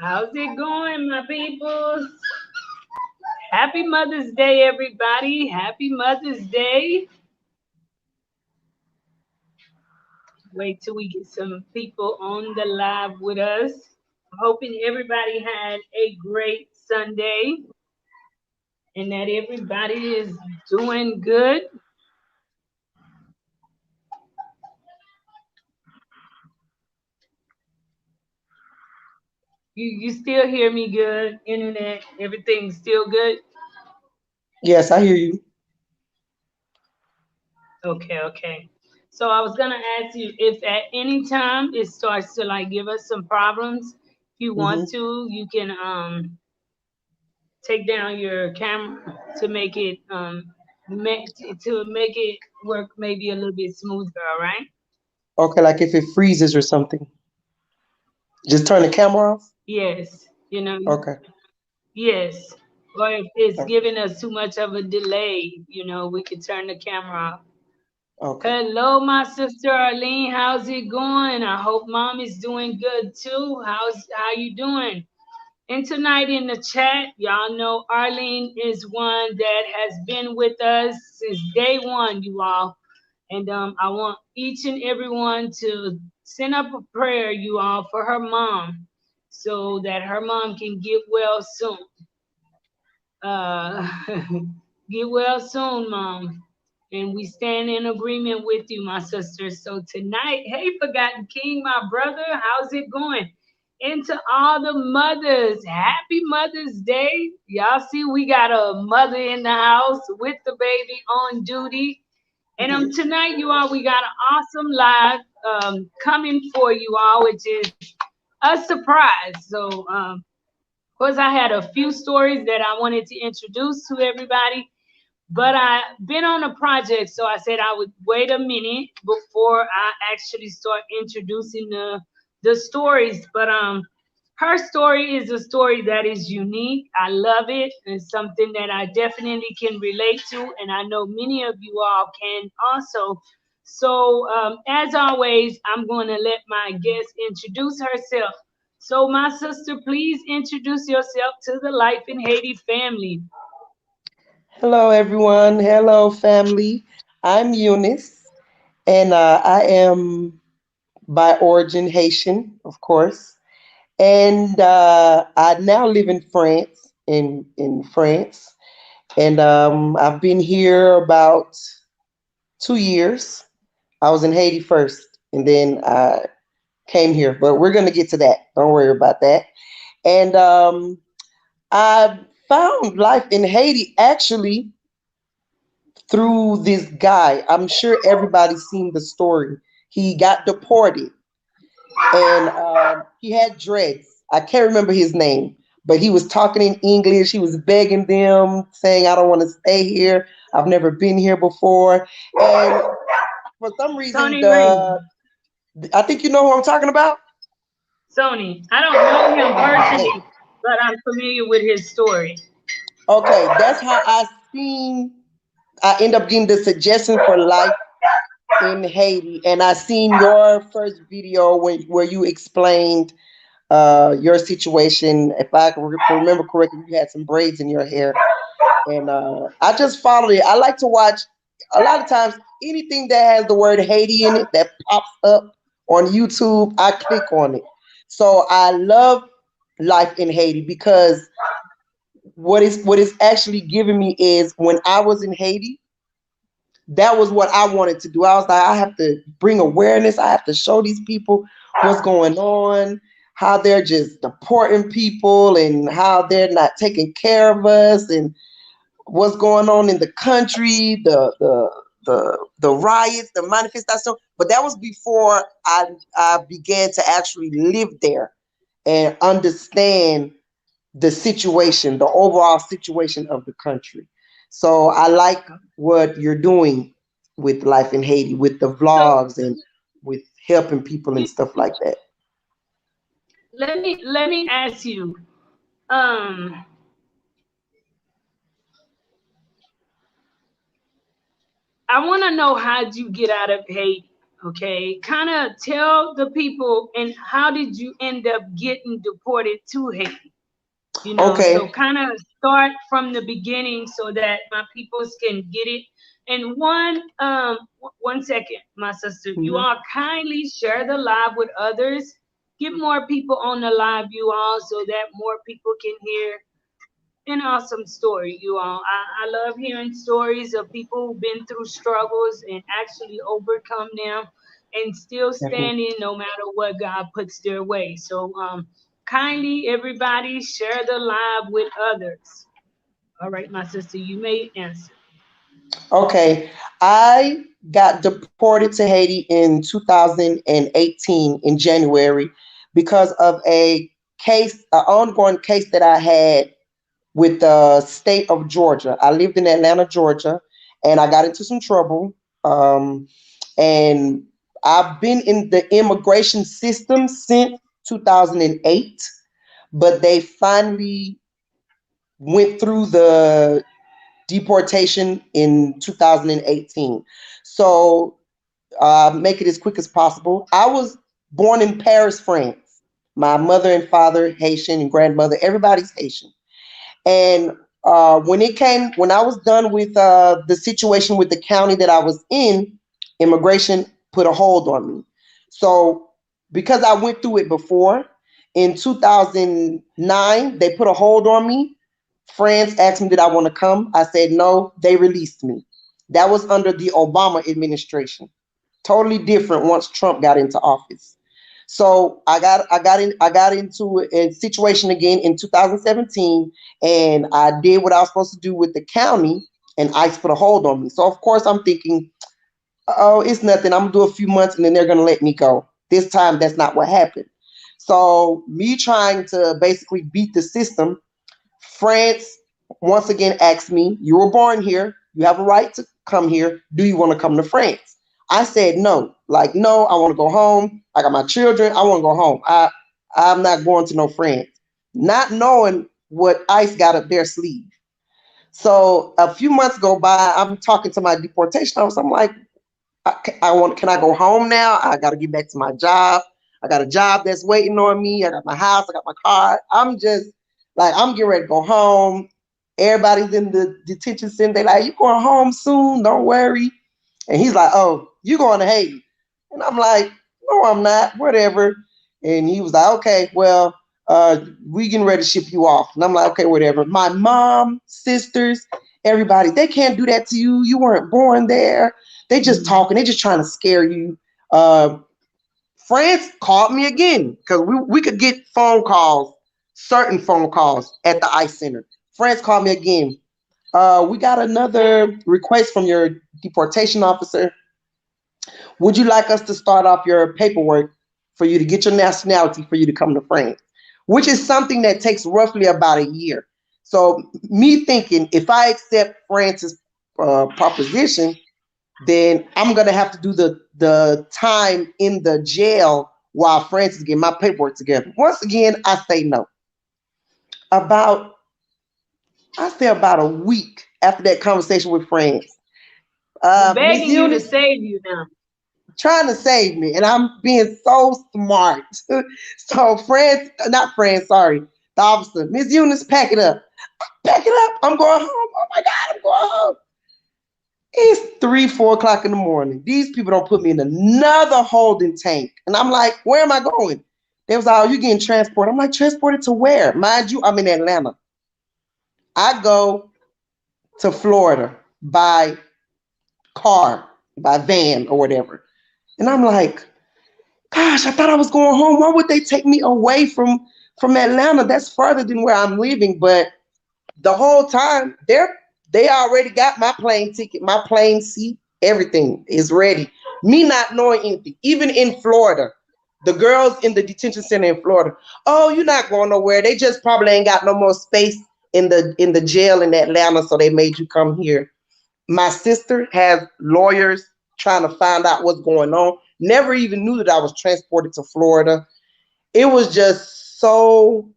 How's it going, my people? Happy Mother's Day, everybody. Happy Mother's Day. Wait till we get some people on the live with us. I'm hoping everybody had a great Sunday and that everybody is doing good. You still hear me good? Internet, everything's still good? Yes, I hear you. Okay. So I was gonna ask you if at any time it starts to like give us some problems, if you want Hmm. to, you can take down your camera to make it to make it work maybe a little bit smoother, all right? Okay, like if it freezes or something, just turn the camera off. Yes, Okay. yes. Or if it's Okay. giving us too much of a delay, we could turn the camera off. Okay. Hello, my sister Arlene. How's it going? I hope mom is doing good too. How you doing? And tonight in the chat, y'all know Arlene is one that has been with us since day one, you all. And I want each and everyone to send up a prayer, you all, for her mom, so that her mom can get well soon. Uh, get well soon, Mom. And we stand in agreement with you, my sister. So tonight, hey, Forgotten King, my brother, how's it going? And to all the mothers, happy Mother's Day. Y'all see, we got a mother in the house with the baby on duty. And tonight, you all, we got an awesome live coming for you all, which is a surprise. So of course, I had a few stories that I wanted to introduce to everybody, but I've been on a project, so I said I would wait a minute before I actually start introducing the stories. But her story is a story that is unique. I love it. It's something that I definitely can relate to, and I know many of you all can also. So, as always, I'm going to let my guest introduce herself. So, my sister, please introduce yourself to the Life in Haiti family. Hello, everyone. Hello, family. I'm Eunice, and I am by origin Haitian, of course, and I now live in France. In France, and I've been here about 2 years. I was in Haiti first, and then I came here. But we're gonna get to that. Don't worry about that. And I found life in Haiti actually through this guy. I'm sure everybody's seen the story. He got deported and he had dreads. I can't remember his name, but he was talking in English. He was begging them, saying, I don't want to stay here. I've never been here before. And for some reason, Tony Reed. I think you know who I'm talking about. Sony. I don't know him Okay. personally, but I'm familiar with his story. Okay, that's how I end up getting the suggestion for life in Haiti, and I seen your first video where you explained your situation. If I can remember correctly, you had some braids in your hair, and I just followed it. I like to watch a lot of times anything that has the word Haiti in it that pops up on YouTube. I click on it. So I love life in Haiti because what is actually giving me is when I was in Haiti, that was what I wanted to do. I was like, I have to bring awareness. I have to show these people what's going on, how they're just deporting people and how they're not taking care of us and what's going on in the country, the riots, the manifestation. But that was before I began to actually live there and understand the situation, the overall situation of the country. So I like what you're doing with life in Haiti, with the So vlogs and with helping people and you, stuff like that. let me ask you. Um, I want to know how'd you get out of Haiti? Okay, kind of tell the people, and how did you end up getting deported to Haiti? So Okay. kind of start from the beginning so that my peoples can get it. And one second, my sister, you Mhm. all kindly share the live with others. Get more people on the live, you all, so that more people can hear an awesome story, you all. I love hearing stories of people who've been through struggles and actually overcome them and still Definitely. standing no matter what God puts their way. So kindly everybody share the live with others. All right, my sister, you may answer. Okay. I got deported to Haiti in 2018 in January because of a case, an ongoing case that I had with the state of Georgia. I lived in Atlanta, Georgia, and I got into some trouble. Um, and I've been in the immigration system since 2008, but they finally went through the deportation in 2018. So, make it as quick as possible. I was born in Paris, France. My mother and father Haitian and grandmother, everybody's Haitian. And when I was done with the situation with the county that I was in, immigration put a hold on me. So because I went through it before, in 2009, they put a hold on me. France asked me, did I want to come? I said no. They released me. That was under the Obama administration. Totally different once Trump got into office. So I got into a situation again in 2017, and I did what I was supposed to do with the county, and ICE put a hold on me. So of course I'm thinking, oh, it's nothing. I'm gonna do a few months, and then they're gonna let me go. This time that's not what happened. So me trying to basically beat the system, France once again asked me, you were born here, you have a right to come here. Do you want to come to France? I said no. Like, no, I want to go home. I got my children. I want to go home. I'm not going to no France. Not knowing what ICE got up their sleeve. So a few months go by, I'm talking to my deportation officer. I'm like, can I go home now? I got to get back to my job. I got a job that's waiting on me. I got my house. I got my car. I'm just like, I'm getting ready to go home. Everybody's in the detention center. They like, you going home soon? Don't worry. And he's like, oh, you going to Haiti? And I'm like, no, I'm not. Whatever. And he was like, okay, well, we getting ready to ship you off. And I'm like, okay, whatever. My mom, sisters, everybody, they can't do that to you. You weren't born there. They just Mhm. talking. They just trying to scare you. Uh, France called me again because we could get phone calls, certain phone calls at the ICE center. France called me again. We got another request from your deportation officer. Would you like us to start off your paperwork for you to get your nationality for you to come to France? Which is something that takes roughly about a year. So me thinking if I accept France's proposition, then I'm gonna have to do the time in the jail while Francis get my paperwork together. Once again, I say no. About I say about a week after that conversation with France, I'm Miss begging you to Eunice save you now. trying to save me, and I'm being so smart. So France, not France, sorry, the officer, Miss Eunice, pack it up, pack it up. I'm going home. Oh my God, I'm going home. It's 3, 4 o'clock in the morning. These people don't put me in another holding tank. And I'm like, where am I going? They was like, oh, you getting transported. I'm like, transported to where? Mind you, I'm in Atlanta. I go to Florida by car, by van or whatever. And I'm like, gosh, I thought I was going home. Why would they take me away from Atlanta? That's further than where I'm living. But the whole time they already got my plane ticket, my plane seat, everything is ready. Me not knowing anything, even in Florida, the girls in the detention center in Florida, oh, you're not going nowhere. They just probably ain't got no more space in the jail in Atlanta, so they made you come here. My sister has lawyers trying to find out what's going on. Never even knew that I was transported to Florida. It was just so,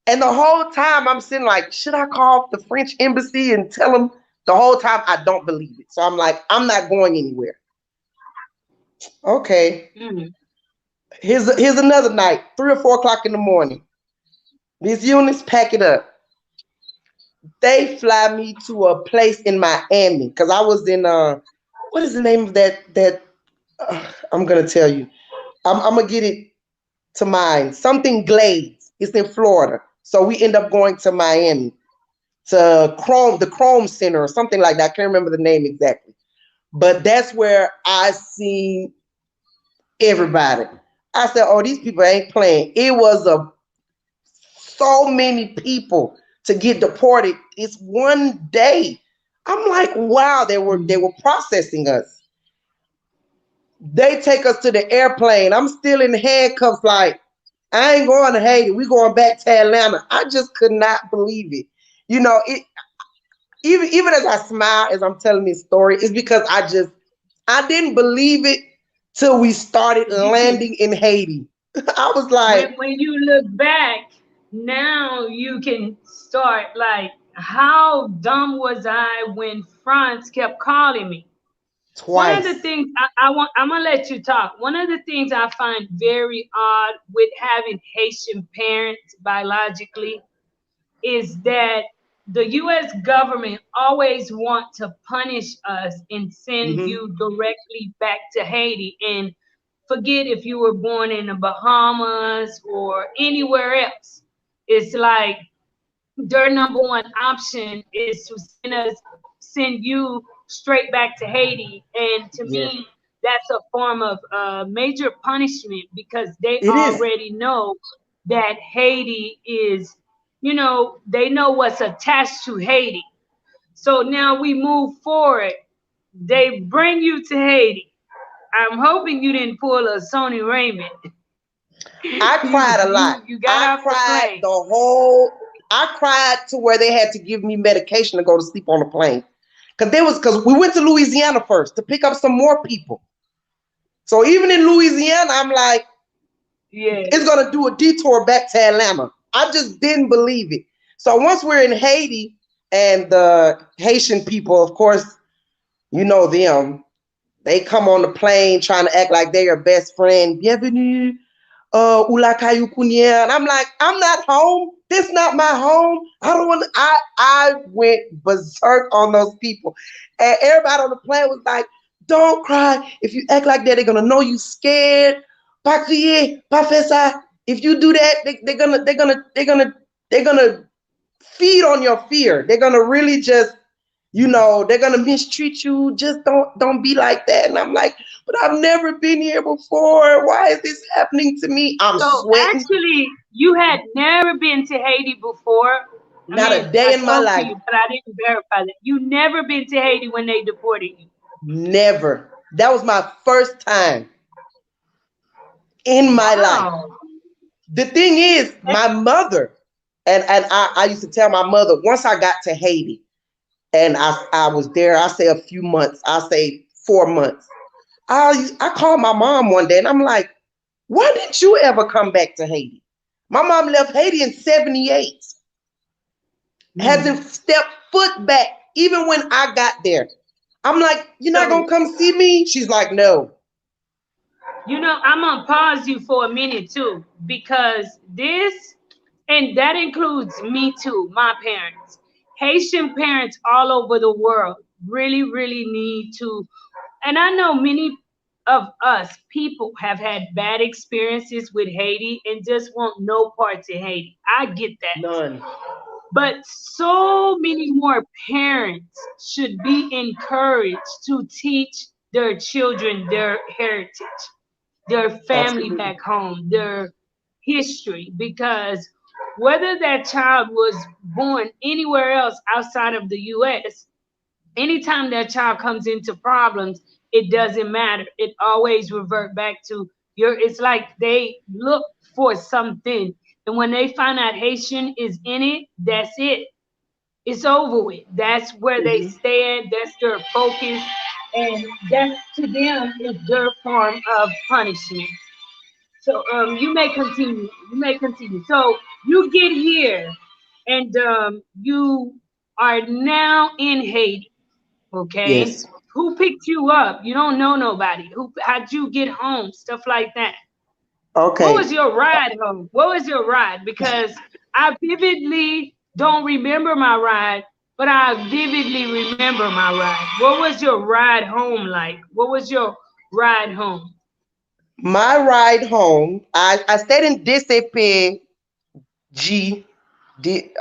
and the whole time I'm sitting like, should I call the French embassy and tell them? The whole time I don't believe it. So I'm like, I'm not going anywhere. Okay. Mm. Here's another night, 3 or 4 o'clock in the morning. These units pack it up. They fly me to a place in Miami because I was in what is the name of that I'm gonna tell you. I'm gonna get it to mind. Something Glades. It's in Florida. So we end up going to Miami to the Chrome Center or something like that. I can't remember the name exactly. But that's where I seen everybody. I said, "Oh, these people ain't playing." It was a so many people to get deported. It's one day. I'm like, wow, they were processing us. They take us to the airplane. I'm still in handcuffs, like, I ain't going to Haiti. We going back to Atlanta. I just could not believe it. You know, it even as I smile as I'm telling this story, it's because I didn't believe it till we started You, landing in Haiti. I was like, when you look back, now you can start like, how dumb was I when France kept calling me? One of the twice. things I'm gonna let you talk. One of the things I find very odd with having Haitian parents biologically is that the U.S. government always want to punish us and send Hmm. you directly back to Haiti, and forget if you were born in the Bahamas or anywhere else. It's like their number one option is to send you straight back to Haiti. And to Yes, me, that's a form of major punishment because they it is. already know that Haiti is, they know what's attached to Haiti. So now we move forward. They bring you to Haiti. I'm hoping you didn't pull a Sony Raymond. I you cried a lot. you got I off the cried plane. the whole. I cried to where they had to give me medication to go to sleep on the plane, because we went to Louisiana first to pick up some more people. So even in Louisiana, I'm like, it's Yes. gonna do a detour back to Atlanta. I just didn't believe it. So once we're in Haiti, and the Haitian people, of course, you know them. They come on the plane trying to act like they're your best friend. Bienvenue, Ulakayu Kunya. And I'm like, I'm not home. This not my home. I don't want to. I went berserk on those people. And everybody on the plane was like, don't cry. If you act like that, they're gonna know you scared. Pas crier, pas faire ça. If you do that, they're gonna feed on your fear. They're gonna really just, they're gonna mistreat you. Just don't be like that. And I'm like, but I've never been here before. Why is this happening to me? I'm So sweating. actually, you had never been to Haiti before. I Not mean, a I day in my spoke to life. you, but I didn't verify that. You never been to Haiti when they deported you. Never. That was my first time in my life. Wow. The thing is, my mother, and I used to tell my mother, once I got to Haiti and I was there, I say a few months, I say 4 months. I called my mom one day and I'm like, why didn't you ever come back to Haiti? My mom left Haiti in 78, Hmm. hasn't stepped foot back even when I got there. I'm like, you're not gonna So, come see me? She's like, no. I'm gonna pause you for a minute too, because this, and that includes me too, my parents. Haitian parents all over the world really, really need to, and I know many of us people have had bad experiences with Haiti and just want no parts in Haiti. I get that. None. But so many more parents should be encouraged to teach their children their heritage, their family Absolutely. back home, their history, because whether that child was born anywhere else outside of the US, anytime that child comes into problems, it doesn't matter. It always revert back to it's like they look for something. And when they find out Haitian is in it, that's it. It's over with. That's where they Hmm. stand. That's their focus. And that to them is their form of punishment. So you may continue. You may continue. So you get here and you are now in Haiti. Okay. Yes. Who picked you up? You don't know nobody. Who? How'd you get home? Stuff like that. What Okay. was your ride home? What was your ride? Because I vividly don't remember my ride, but I vividly remember my ride. What was your ride home like? What was your ride home? My ride home, I stayed in DCP G.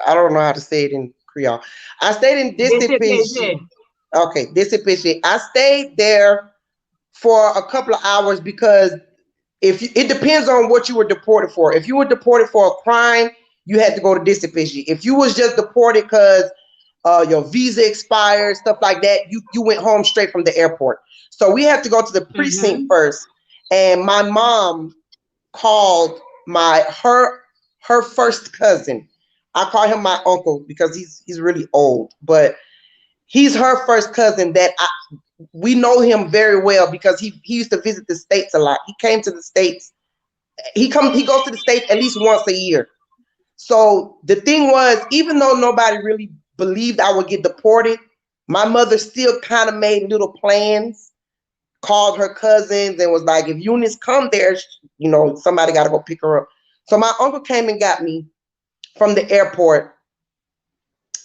I don't know how to say it in Creole. I stayed in DCP G. DCPG. Okay, DCP G. I stayed there for a couple of hours because if you, it depends on what you were deported for. If you were deported for a crime, you had to go to disciplinary. If you was just deported because your visa expired, stuff like that, you went home straight from the airport. So we had to go to the precinct Mm-hmm. first, and my mom called her first cousin. I call him my uncle because he's really old, but he's her first cousin that we know him very well because he used to visit the States a lot. He came to the States. He goes to the States at least once a year. So the thing was, even though nobody really believed I would get deported, my mother still kind of made little plans, called her cousins and was like, if Eunice come there, somebody got to go pick her up. So my uncle came and got me from the airport.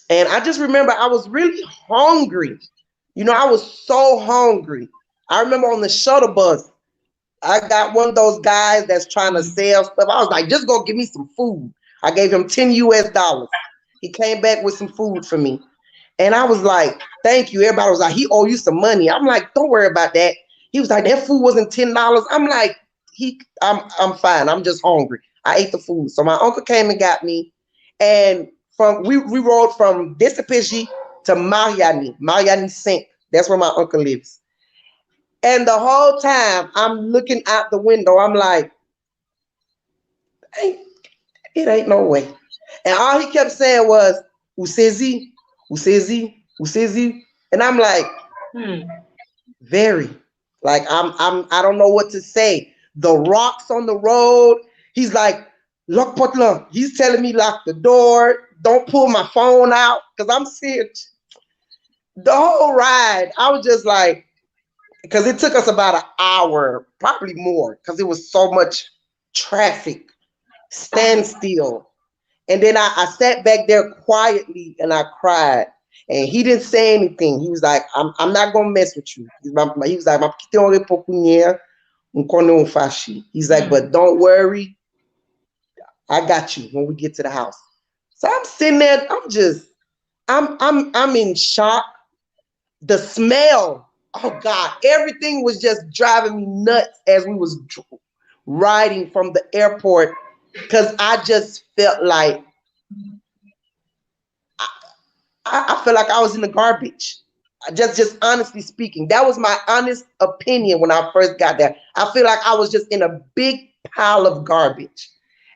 And I just remember I was really hungry. I was so hungry. I remember on the shuttle bus, I got one of those guys that's trying to sell stuff. I was like, just go give me some food. I gave him 10 US dollars. He came back with some food for me. And I was like, thank you. Everybody was like, he owe you some money. I'm like, don't worry about that. He was like, that food wasn't $10. I'm like, I'm fine. I'm just hungry. I ate the food. So my uncle came and got me. And we rode from Desipeji to Mariani Sink. That's where my uncle lives. And the whole time I'm looking out the window, I'm like, ain't, it ain't no way. And all he kept saying was, Usezi, Usezi, Usezi. And I'm like, very. Like I don't know what to say. The rocks on the road. He's like, lock potla. He's telling me lock the door. Don't pull my phone out. Cause I'm serious. The whole ride, I was just like, because it took us about an hour, probably more, because it was so much traffic, standstill. And then I sat back there quietly and I cried. And he didn't say anything. He was like, I'm not gonna mess with you. He was like, he's like, but don't worry, I got you when we get to the house. So I'm sitting there, I'm in shock. The smell, oh God, everything was just driving me nuts as we was riding from the airport because I just felt like I felt like I was in the garbage. Just honestly speaking, that was my honest opinion when I first got there. I feel like I was just in a big pile of garbage,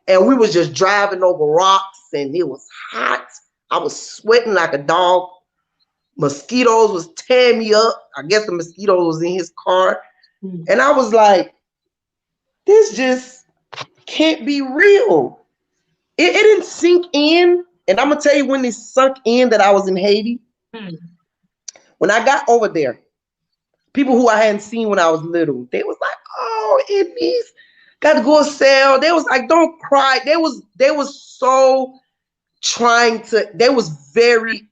and we was just driving over rocks, and it was hot. I was sweating like a dog. Mosquitoes was tearing me up. I guess the mosquitoes was in his car, and I was like, "This just can't be real." It didn't sink in, and I'm gonna tell you when it sunk in that I was in Haiti. When I got over there, people who I hadn't seen when I was little, they was like, "Oh, Ednice, got to go sell." They was like, "Don't cry." They was so trying to. They was very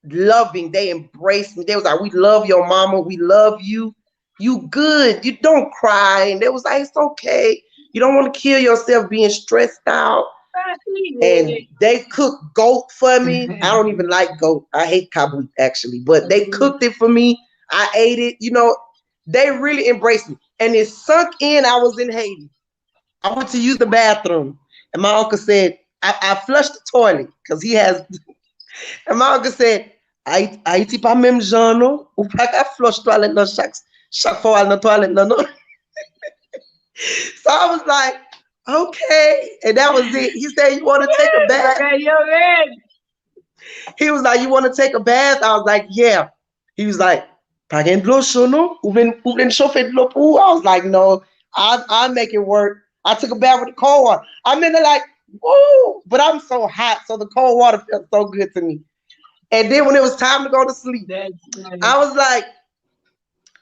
loving. They embraced me. They was like, "We love your mama. We love you. You good. You don't cry." And they was like, "It's okay. You don't want to kill yourself being stressed out." And they cooked goat for me. I don't even like goat. I hate kabut actually, but they cooked it for me. I ate it. They really embraced me. And it sunk in. I was in Haiti. I went to use the bathroom, and my uncle said, I flushed the toilet because he has. And my uncle said, Haiti pas même genre, non? Ou pas qu'à flush toilet dans chaque fois dans toilet, non, non. So I was like, okay. And that was it. He said, you want to take a bath? He was like, you want to take a bath? I was like, yeah. He was like, pas gen de l'eau chaud, non? Ou vlen chauffer de l'eau pour? I was like, no, I'll make it work. I took a bath with the cold water. I'm in there like, woo! But I'm so hot, so the cold water felt so good to me. And then when it was time to go to sleep, I was like,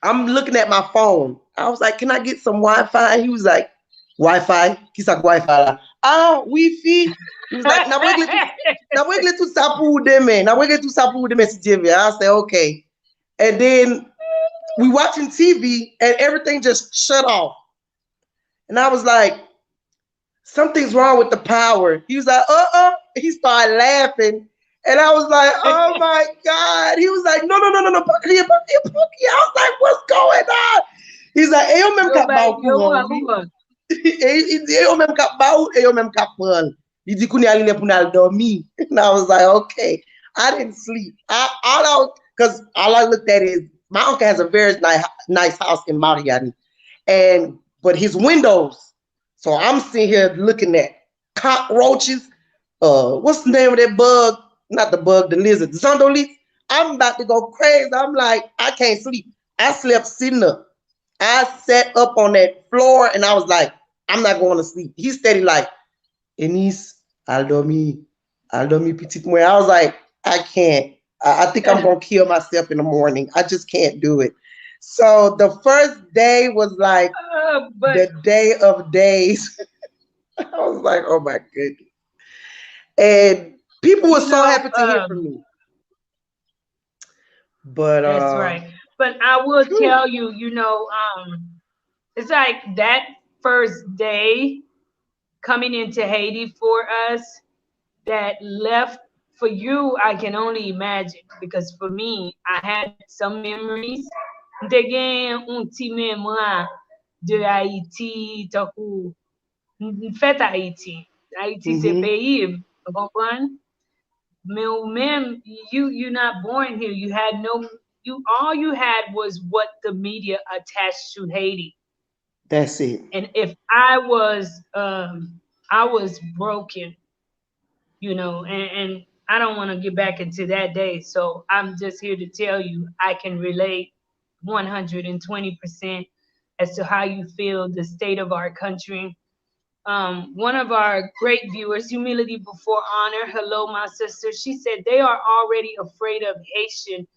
I'm looking at my phone. I was like, can I get some Wi-Fi? He was like, Wi-Fi? Kisa Wi-Fi. Ah, Wi-Fi. He was like, na wegle tu sapu deme. Na wegle tu sapu deme si TV. I said, okay. And then we watching TV and everything just shut off. And I was like, something's wrong with the power. He was like, He started laughing. And I was like, oh my God. He was like, no. Pucky. I was like, what's going on? He's like, eu mesmo Go back. capaz eu mesmo capaz, eu mesmo capaz. He did couldn't ali punal dormir. And I was like, okay. I didn't sleep. Because all I looked at is my uncle has a very nice house in Mariani. But his windows. So I'm sitting here looking at cockroaches. What's the name of that bug? Not the bug, the lizard, the zondoleaf. I'm about to go crazy. I'm like, I can't sleep. I slept sitting up. I sat up on that floor and I was like, I'm not going to sleep. He steady like, Enis, I'll dormir petit moi. I was like, I can't. I think I'm going to kill myself in the morning. I just can't do it. So the first day was like the day of days. I was like, oh my goodness. And people were so happy to hear from me. But that's right. But I will tell you, it's like that first day coming into Haiti for us that left for you, I can only imagine because for me, I had some memories. Again, un petit mémoire de Haïti, takou, fait Haïti. Haïti, c'est pays, vous comprenez? Mais ou même, you're not born here. You had no, all you had was what the media attached to Haiti. That's it. And if I was broken, and I don't want to get back into that day. So I'm just here to tell you I can relate 120% as to how you feel the state of our country. One of our great viewers, Humility Before Honor, hello, my sister. She said they are already afraid of Haitian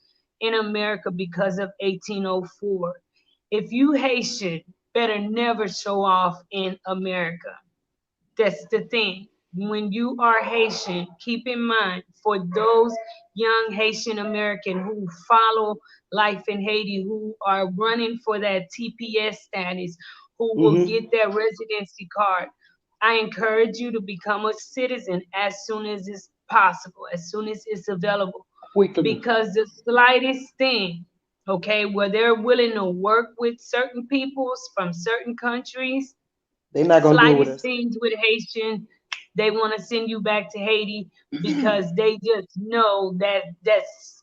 in America because of 1804. If you Haitian, better never show off in America. That's the thing. When you are Haitian, keep in mind for those young Haitian American who follow life in Haiti, who are running for that TPS status, who will get their residency card, I encourage you to become a citizen as soon as it's possible, as soon as it's available. Quickly. Because the slightest thing, okay, where they're willing to work with certain peoples from certain countries, they're not gonna do it with slightest us. things with Haitian, they want to send you back to Haiti because they just know that's.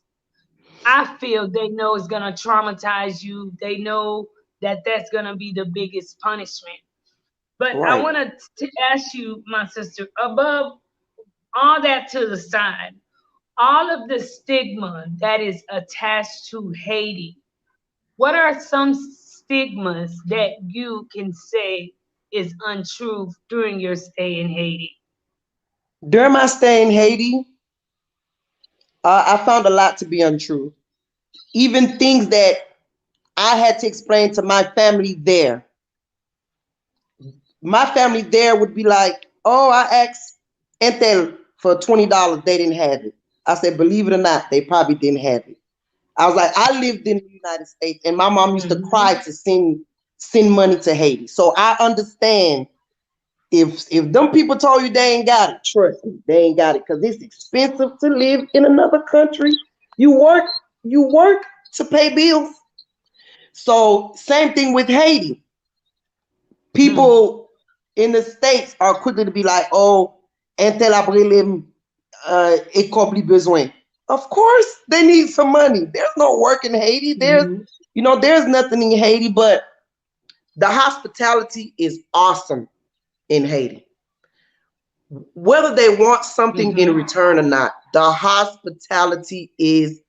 I feel they know it's gonna traumatize you. They know that that's gonna be the biggest punishment. But I Right. want to ask you, my sister, above all that to the side, all of the stigma that is attached to Haiti, what are some stigmas that you can say is untrue during your stay in Haiti? During my stay in Haiti, I found a lot to be untrue. Even things that I had to explain to my family there. My family there would be like, oh, I asked Entel for $20. They didn't have it. I said, believe it or not, they probably didn't have it. I was like, I lived in the United States and my mom used to cry to send money to Haiti. So I understand if them people told you they ain't got it, trust me, they ain't got it because it's expensive to live in another country. You work to pay bills. So same thing with Haiti. People in the States are quickly to be like, oh, Intel Abril écope besoin. Of course they need some money. There's no work in Haiti. There's nothing in Haiti, but the hospitality is awesome in Haiti. Whether they want something in return or not, the hospitality is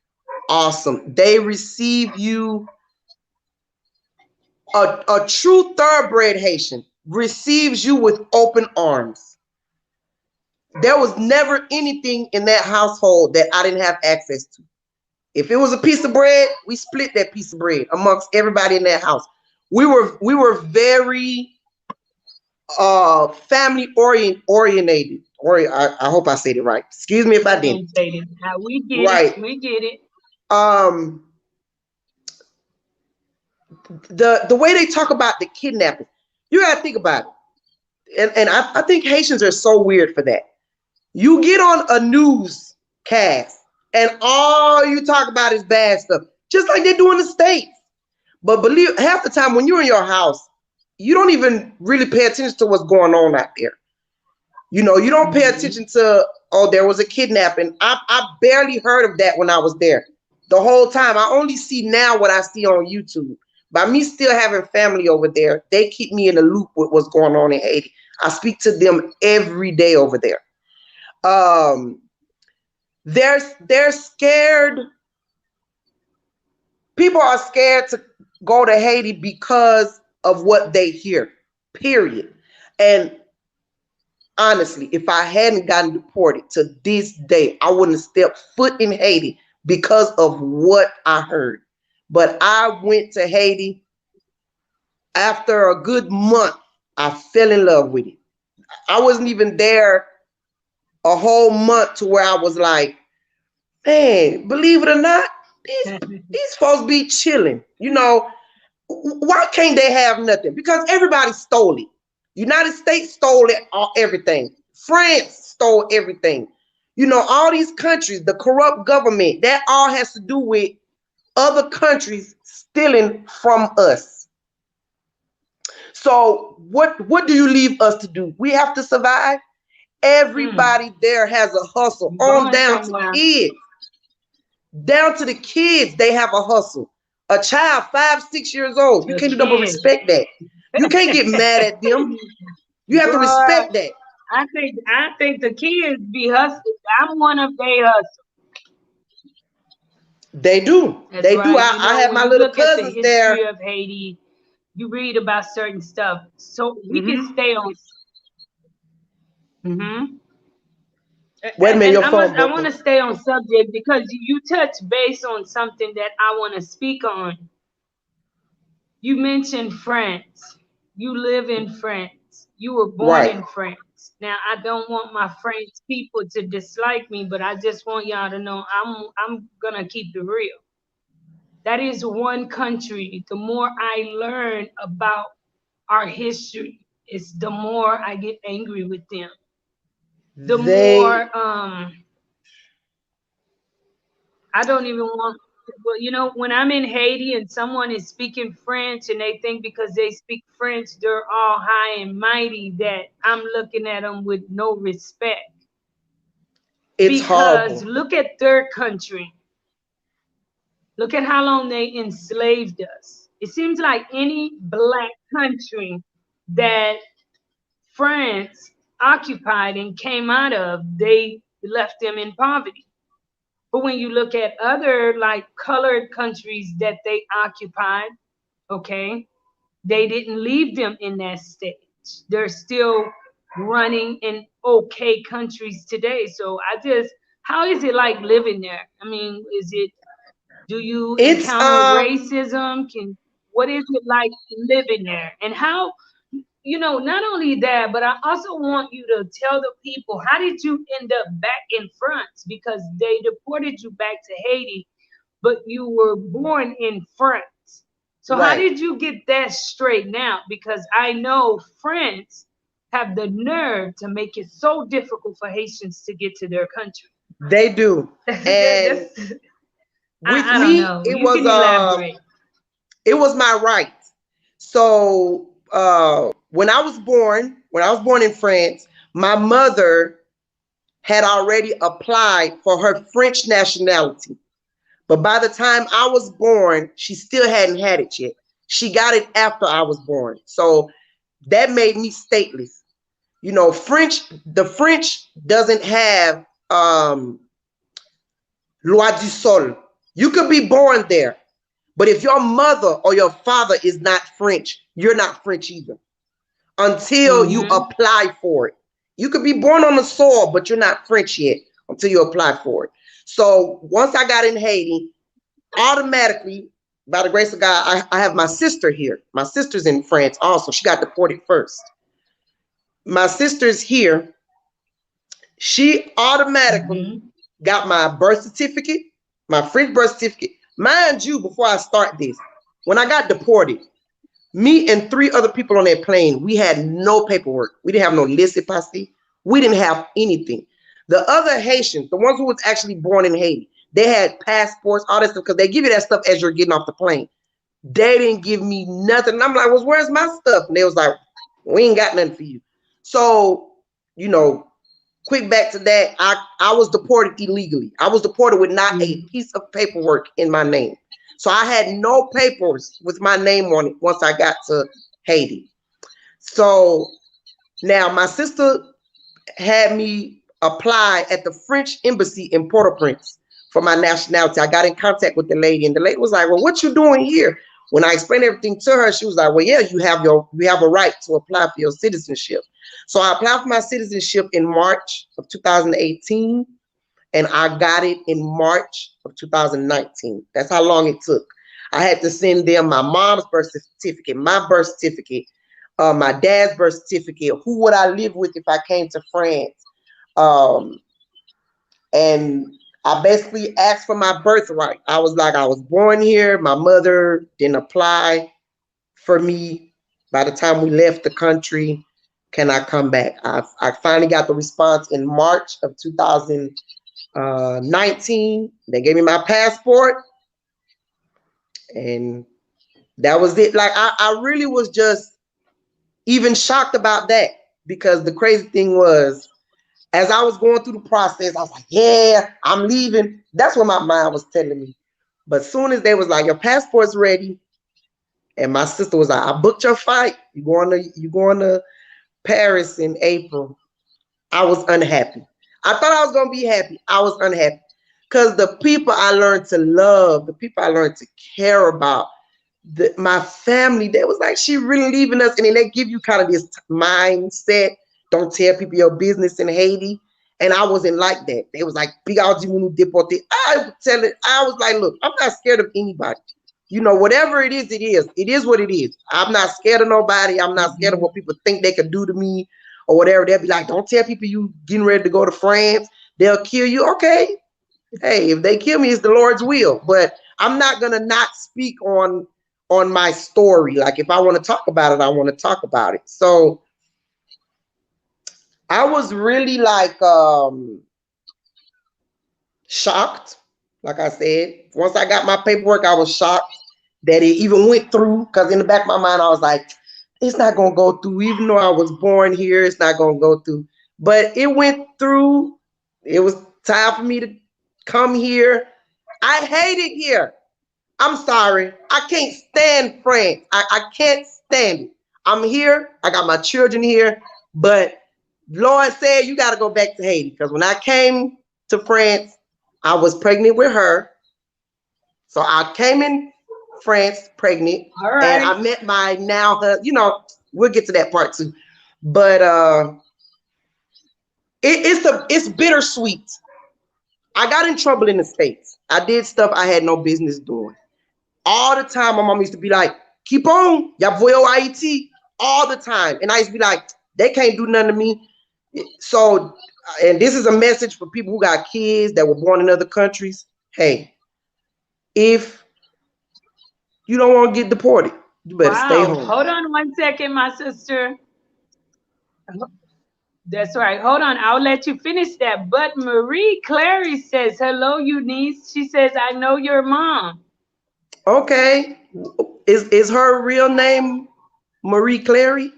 awesome. They receive you. A true thoroughbred Haitian receives you with open arms. There was never anything in that household that I didn't have access to. If it was a piece of bread, we split that piece of bread amongst everybody in that house. We were very family orientated. I hope I said it right. Excuse me if I didn't. Orientated. Now we get it. Right. We get it. Um, the way they talk about the kidnapping, you gotta think about it. And I think Haitians are so weird for that. You get on a newscast and all you talk about is bad stuff, just like they do in the States. But believe half the time when you're in your house, you don't even really pay attention to what's going on out there. You know, you don't pay attention to, oh, there was a kidnapping. I barely heard of that when I was there. The whole time, I only see now what I see on YouTube. By me still having family over there, they keep me in the loop with what's going on in Haiti. I speak to them every day over there. They're scared. People are scared to go to Haiti because of what they hear, period. And honestly, if I hadn't gotten deported to this day, I wouldn't have stepped foot in Haiti because of what I heard. But I went to Haiti after a good month. I fell in love with it. I wasn't even there a whole month to where I was like, man, believe it or not, these folks be chilling. You know, why can't they have nothing? Because everybody stole it. United States stole it, everything. France stole everything. You know, all these countries, the corrupt government, that all has to do with other countries stealing from us. So what do you leave us to do? We have to survive. Everybody there has a hustle. On down to kids. Down to the kids, they have a hustle. A child 5, 6 years old, you can't do nothing but respect that. You can't get mad at them. You have to respect that. I think the kids be hustling. I'm one of they hustle. They do. That's they right. do. I have my little cousins there. The history of Haiti, you read about certain stuff, so we can stay on. Wait a minute, your phone. I want to stay on subject because you touch base on something that I want to speak on. You mentioned France. You live in France. You were born in France. Now, I don't want my French people to dislike me, but I just want y'all to know I'm gonna keep it real. That is one country. The more I learn about our history, it's the more I get angry with them. The more I don't even want. Well, you know, when I'm in Haiti and someone is speaking French and they think because they speak French, they're all high and mighty, that I'm looking at them with no respect. It's because horrible. Look at their country. Look at how long they enslaved us. It seems like any black country that France occupied and came out of, they left them in poverty. But when you look at other like colored countries that they occupied, okay, they didn't leave them in that stage. They're still running in okay countries today. So how is it like living there? I mean, do you encounter racism? What is it like living there? And how, not only that, but I also want you to tell the people, how did you end up back in France? Because they deported you back to Haiti, but you were born in France. So how did you get that straightened out? Because I know France have the nerve to make it so difficult for Haitians to get to their country. They do. And with me, it was my right. So when I was born in France, my mother had already applied for her French nationality. But by the time I was born, she still hadn't had it yet. She got it after I was born. So that made me stateless. You know, the French doesn't have loi du sol. You could be born there, but if your mother or your father is not French, you're not French either until you apply for it. You could be born on the soil, but you're not French yet until you apply for it. So once I got in Haiti, automatically, by the grace of God, I have my sister here. My sister's in France also. She got deported first. My sister's here. She automatically Mm-hmm. got my birth certificate, my French birth certificate. Mind you, before I start this, when I got deported, me and 3 other people on that plane, we had no paperwork. We didn't have no laissez-passer. We didn't have anything. The other Haitians, the ones who was actually born in Haiti, they had passports, all that stuff, because they give you that stuff as you're getting off the plane. They didn't give me nothing. And I'm like, well, where's my stuff? And they was like, we ain't got nothing for you. So, you know, quick back to that, I was deported illegally. I was deported with not a Mm-hmm. piece of paperwork in my name. So I had no papers with my name on it once I got to Haiti. So now my sister had me apply at the French embassy in Port-au-Prince for my nationality. I got in contact with the lady, and the lady was like, well, what you doing here? When I explained everything to her, she was like, well, yeah, you have a right to apply for your citizenship. So I applied for my citizenship in March of 2018, and I got it in March of 2019. That's how long it took. I had to send them my mom's birth certificate, my birth certificate, my dad's birth certificate, who would I live with if I came to France. Um, and I basically asked for my birthright. I was like, I was born here. My mother didn't apply for me. By the time we left the country, can I come back? I finally got the response in March of 2019. They gave me my passport, and that was it. Like I really was just even shocked about that, because the crazy thing was, as I was going through the process, I was like, yeah, I'm leaving. That's what my mind was telling me. But soon as they was like, your passport's ready, and my sister was like, I booked your flight. You going to Paris in April. I was unhappy. I thought I was gonna be happy. I was unhappy. Because the people I learned to love, the people I learned to care about, my family, they was like, she really leaving us. And then they give you kind of this mindset, don't tell people your business in Haiti. And I wasn't like that. They was like, big out deported. I was like, look, I'm not scared of anybody. You know, whatever it is, it is. It is what it is. I'm not scared of nobody. I'm not scared of Mm-hmm. what people think they could do to me or whatever. They'll be like, don't tell people you getting ready to go to France. They'll kill you. Okay. Hey, if they kill me, it's the Lord's will. But I'm not gonna not speak on my story. Like, if I want to talk about it, I want to talk about it. So I was really like shocked. Like I said, once I got my paperwork, I was shocked that it even went through. Because in the back of my mind, I was like, it's not gonna go through. Even though I was born here, it's not gonna go through. But it went through. It was time for me to come here. I hate it here. I'm sorry. I can't stand France. I can't stand it. I'm here. I got my children here. But Lord said you got to go back to Haiti. Because when I came to France, I was pregnant with her. So I came in France pregnant. All And right. I met my now husband. You know, we'll get to that part too. But it's bittersweet. I got in trouble in the States. I did stuff I had no business doing. All the time, my mom used to be like, keep on, y'all voy Haiti, all the time. And I used to be like, they can't do nothing to me. So, and this is a message for people who got kids that were born in other countries. Hey, if you don't want to get deported, you better stay Wow. home. Hold on one second, my sister. That's right. Hold on. I'll let you finish that. But Marie Clary says, hello, Eunice. She says, I know your mom. Okay. Is her real name Marie Clary?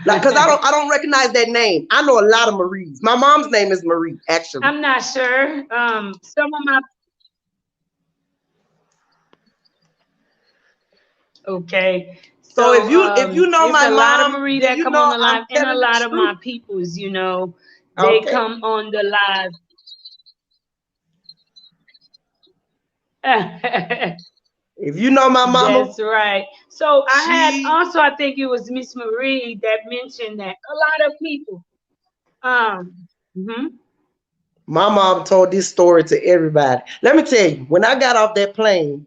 Like, cause I don't recognize that name. I know a lot of Maries. My mom's name is Marie, actually. I'm not sure. Some of my okay. So So if you know it's my a lot of mom, Marie then that you come on know the I'm live, and a telling the lot of truth. my peoples, they Okay. come on the live. If you know my mama, That's right. So I had she also, I think it was Miss Marie that mentioned that a lot of people. Um, mhm. My mom told this story to everybody. Let me tell you, when I got off that plane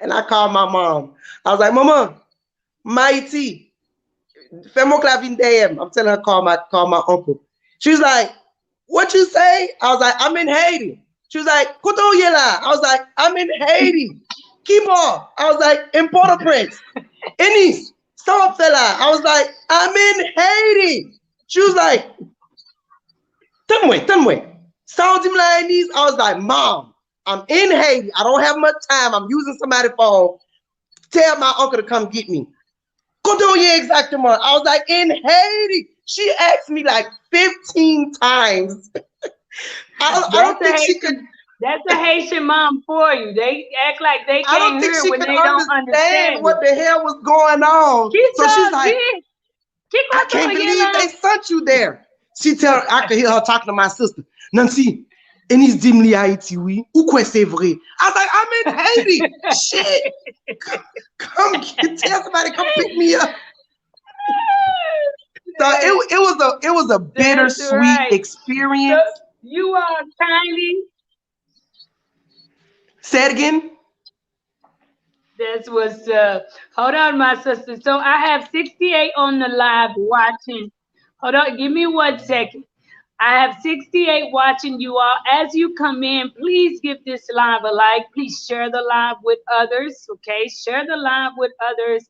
and I called my mom, I was like, Mama, Haiti, fais-moi clavine DM. I'm telling her call my uncle. She was like, what you say? I was like, I'm in Haiti. She was like, Koto Yela. I was like, I'm in Haiti. Keep on. I was like, in Port-au-Prince. Ennis, stop fella. I was like, I'm in Haiti. She was like, Tanwe. Sound him like Ennis. I was like, Mom, I'm in Haiti. I don't have much time. I'm using somebody's phone. Tell my uncle to come get me. Koto Ye exactement. I was like, in Haiti. She asked me like 15 times. I don't think she could. That's a Haitian mom for you. They act like they I don't can't think hear she when could they don't understand what the hell was going on. So she's like, I can't believe they sent you there. I could hear her talking to my sister. Nancy, Enis dimli Haiti, oui. Ou quoi c'est vrai? I was like, I'm in Haiti. Shit. Come tell somebody come pick me up. So it was a bittersweet experience. So you are kindly. Say it again. That's what's up. Hold on, my sister. So I have 68 on the live watching. Hold on, give me 1 second. I have 68 watching you all. As you come in, please give this live a like. Please share the live with others. Okay, share the live with others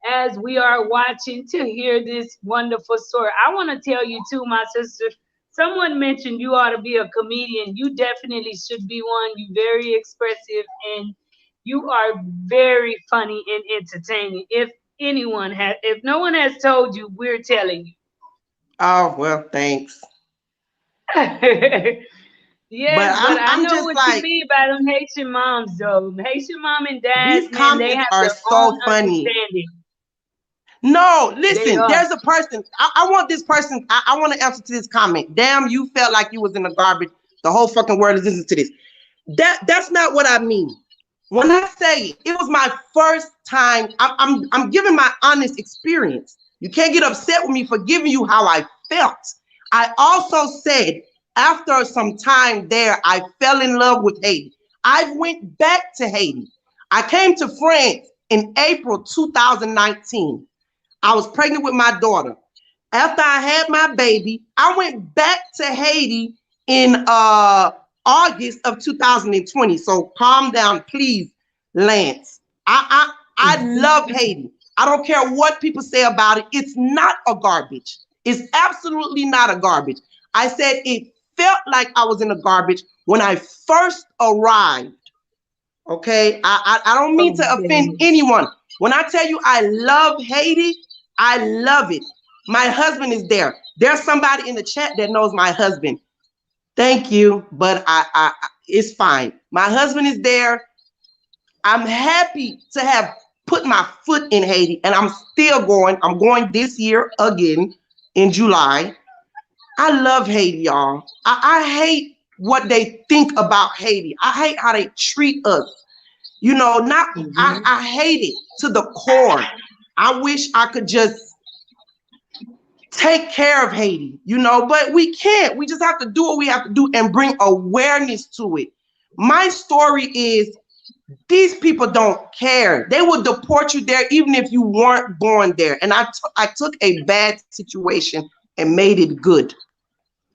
as we are watching to hear this wonderful story. I want to tell you too, my sister. Someone mentioned you ought to be a comedian. You definitely should be one. You very expressive and you are very funny and entertaining. If no one has told you, we're telling you. Oh well, thanks. Yes, but I I'm know just what you like, mean by them Haitian moms, though. Haitian mom and these dads, man, they comments have are their own so funny. understanding. No, They listen, are. there's a person. I want this person. I want to answer to this comment. Damn, you felt like you was in the garbage. The whole fucking world is listening to this. That's not what I mean. When I say it was my first time, I'm giving my honest experience. You can't get upset with me for giving you how I felt. I also said after some time there, I fell in love with Haiti. I went back to Haiti. I came to France in April 2019. I was pregnant with my daughter. After I had my baby, I went back to Haiti in August of 2020. So calm down, please, Lance. I love Haiti. I don't care what people say about it. It's not a garbage. It's absolutely not a garbage. I said it felt like I was in a garbage when I first arrived. Okay, I don't mean to offend anyone. When I tell you I love Haiti, I love it. My husband is there. There's somebody in the chat that knows my husband. Thank you, but I it's fine. My husband is there. I'm happy to have put my foot in Haiti, and I'm still going. I'm going this year again in July. I love Haiti, y'all. I hate what they think about Haiti. I hate how they treat us. You know, I hate it to the core. I wish I could just take care of Haiti, but we can't. We just have to do what we have to do and bring awareness to it. My story is these people don't care. They will deport you there even if you weren't born there. And I took a bad situation and made it good,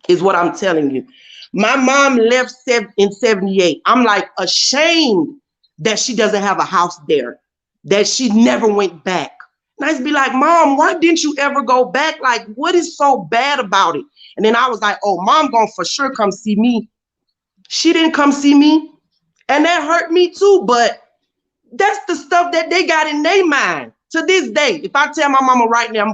is what I'm telling you. My mom left in 78. I'm like ashamed that she doesn't have a house there, that she never went back. And I used to be like, Mom, why didn't you ever go back? Like, what is so bad about it? And then I was like, oh, Mom gonna for sure come see me. She didn't come see me. And that hurt me too. But that's the stuff that they got in their mind. To this day, if I tell my mama right now,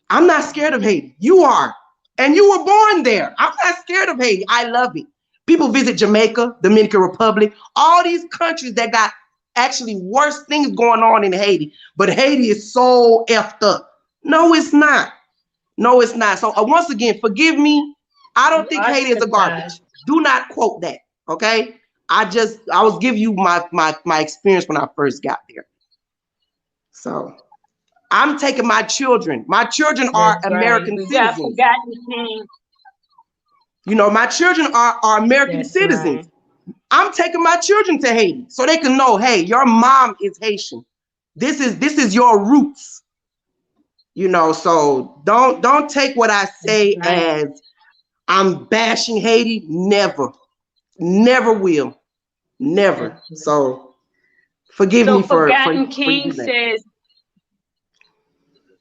I'm not scared of Haiti. You are. And you were born there. I'm not scared of Haiti. I love it. People visit Jamaica, Dominican Republic, all these countries that got actually worse things going on in Haiti. But Haiti is so effed up. No, it's not. No, it's not. So once again, forgive me. I don't think Haiti is a garbage. Do not quote that. Okay. I was giving you my experience when I first got there. So I'm taking my children. My children are American citizens. Forgotten King. You know, my children are American That's right. citizens. I'm taking my children to Haiti so they can know, hey, your mom is Haitian. This is your roots. You know, so don't take what I That's say right. as I'm bashing Haiti. Never, never will, never. That's right. So forgive So me Forgotten for King using that. says,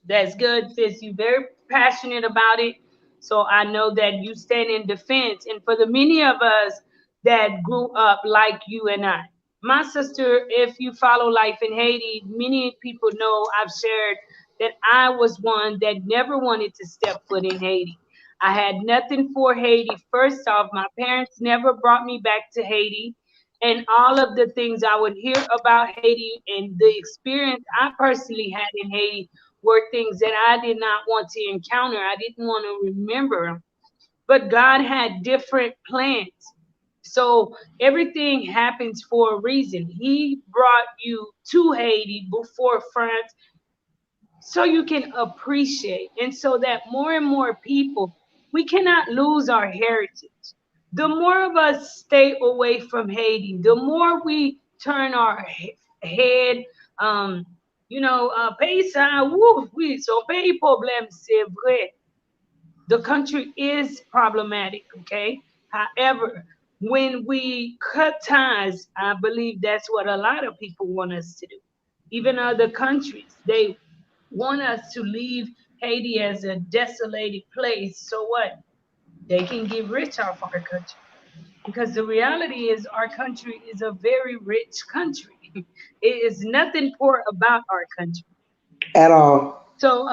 that's good, sis. You're very passionate about it. So I know that you stand in defense. And for the many of us that grew up like you and I, my sister, if you follow Life in Haiti, many people know I've shared that I was one that never wanted to step foot in Haiti. I had nothing for Haiti. First off, my parents never brought me back to Haiti. And all of the things I would hear about Haiti and the experience I personally had in Haiti were things that I did not want to encounter. I didn't want to remember. But God had different plans. So everything happens for a reason. He brought you to Haiti before France so you can appreciate, and so that more and more people, we cannot lose our heritage. The more of us stay away from Haiti, the more we turn our head, um pays ça, woo, oui, son pays problème, c'est vrai. The country is problematic, okay? However, when we cut ties, I believe that's what a lot of people want us to do. Even other countries, they want us to leave Haiti as a desolated place. So what? They can get rich off our country. Because the reality is, our country is a very rich country. It is nothing poor about our country. At all. So,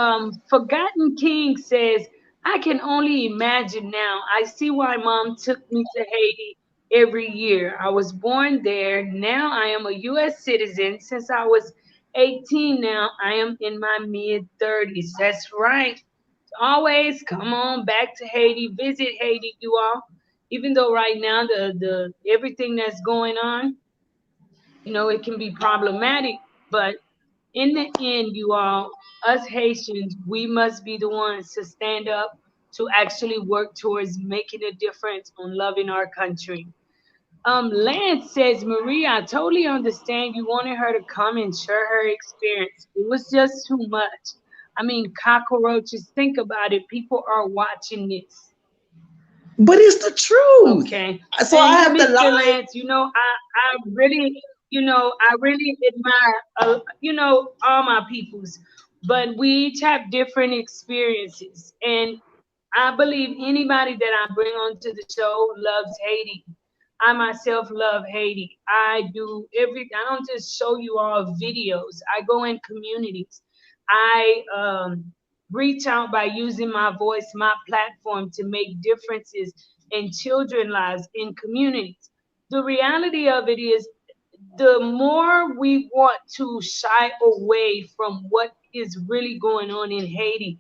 Forgotten King says, I can only imagine now. I see why mom took me to Haiti every year. I was born there. Now I am a U.S. citizen. Since I was 18, now I am in my mid 30s. That's right. Always come on back to Haiti, visit Haiti, you all. Even though right now the everything that's going on, it can be problematic, but in the end, you all, us Haitians, we must be the ones to stand up to actually work towards making a difference on loving our country. Lance says, Maria, I totally understand you wanted her to come and share her experience. It was just too much. I mean, cockroaches, think about it. People are watching this. But it's the truth. Okay. So I And have to Mr. lie. Lance, I really admire, all my peoples, but we each have different experiences. And I believe anybody that I bring onto the show loves Haiti. I myself love Haiti. I don't just show you all videos. I go in communities. I reach out by using my voice, my platform to make differences in children lives, in communities. The reality of it is, the more we want to shy away from what is really going on in Haiti,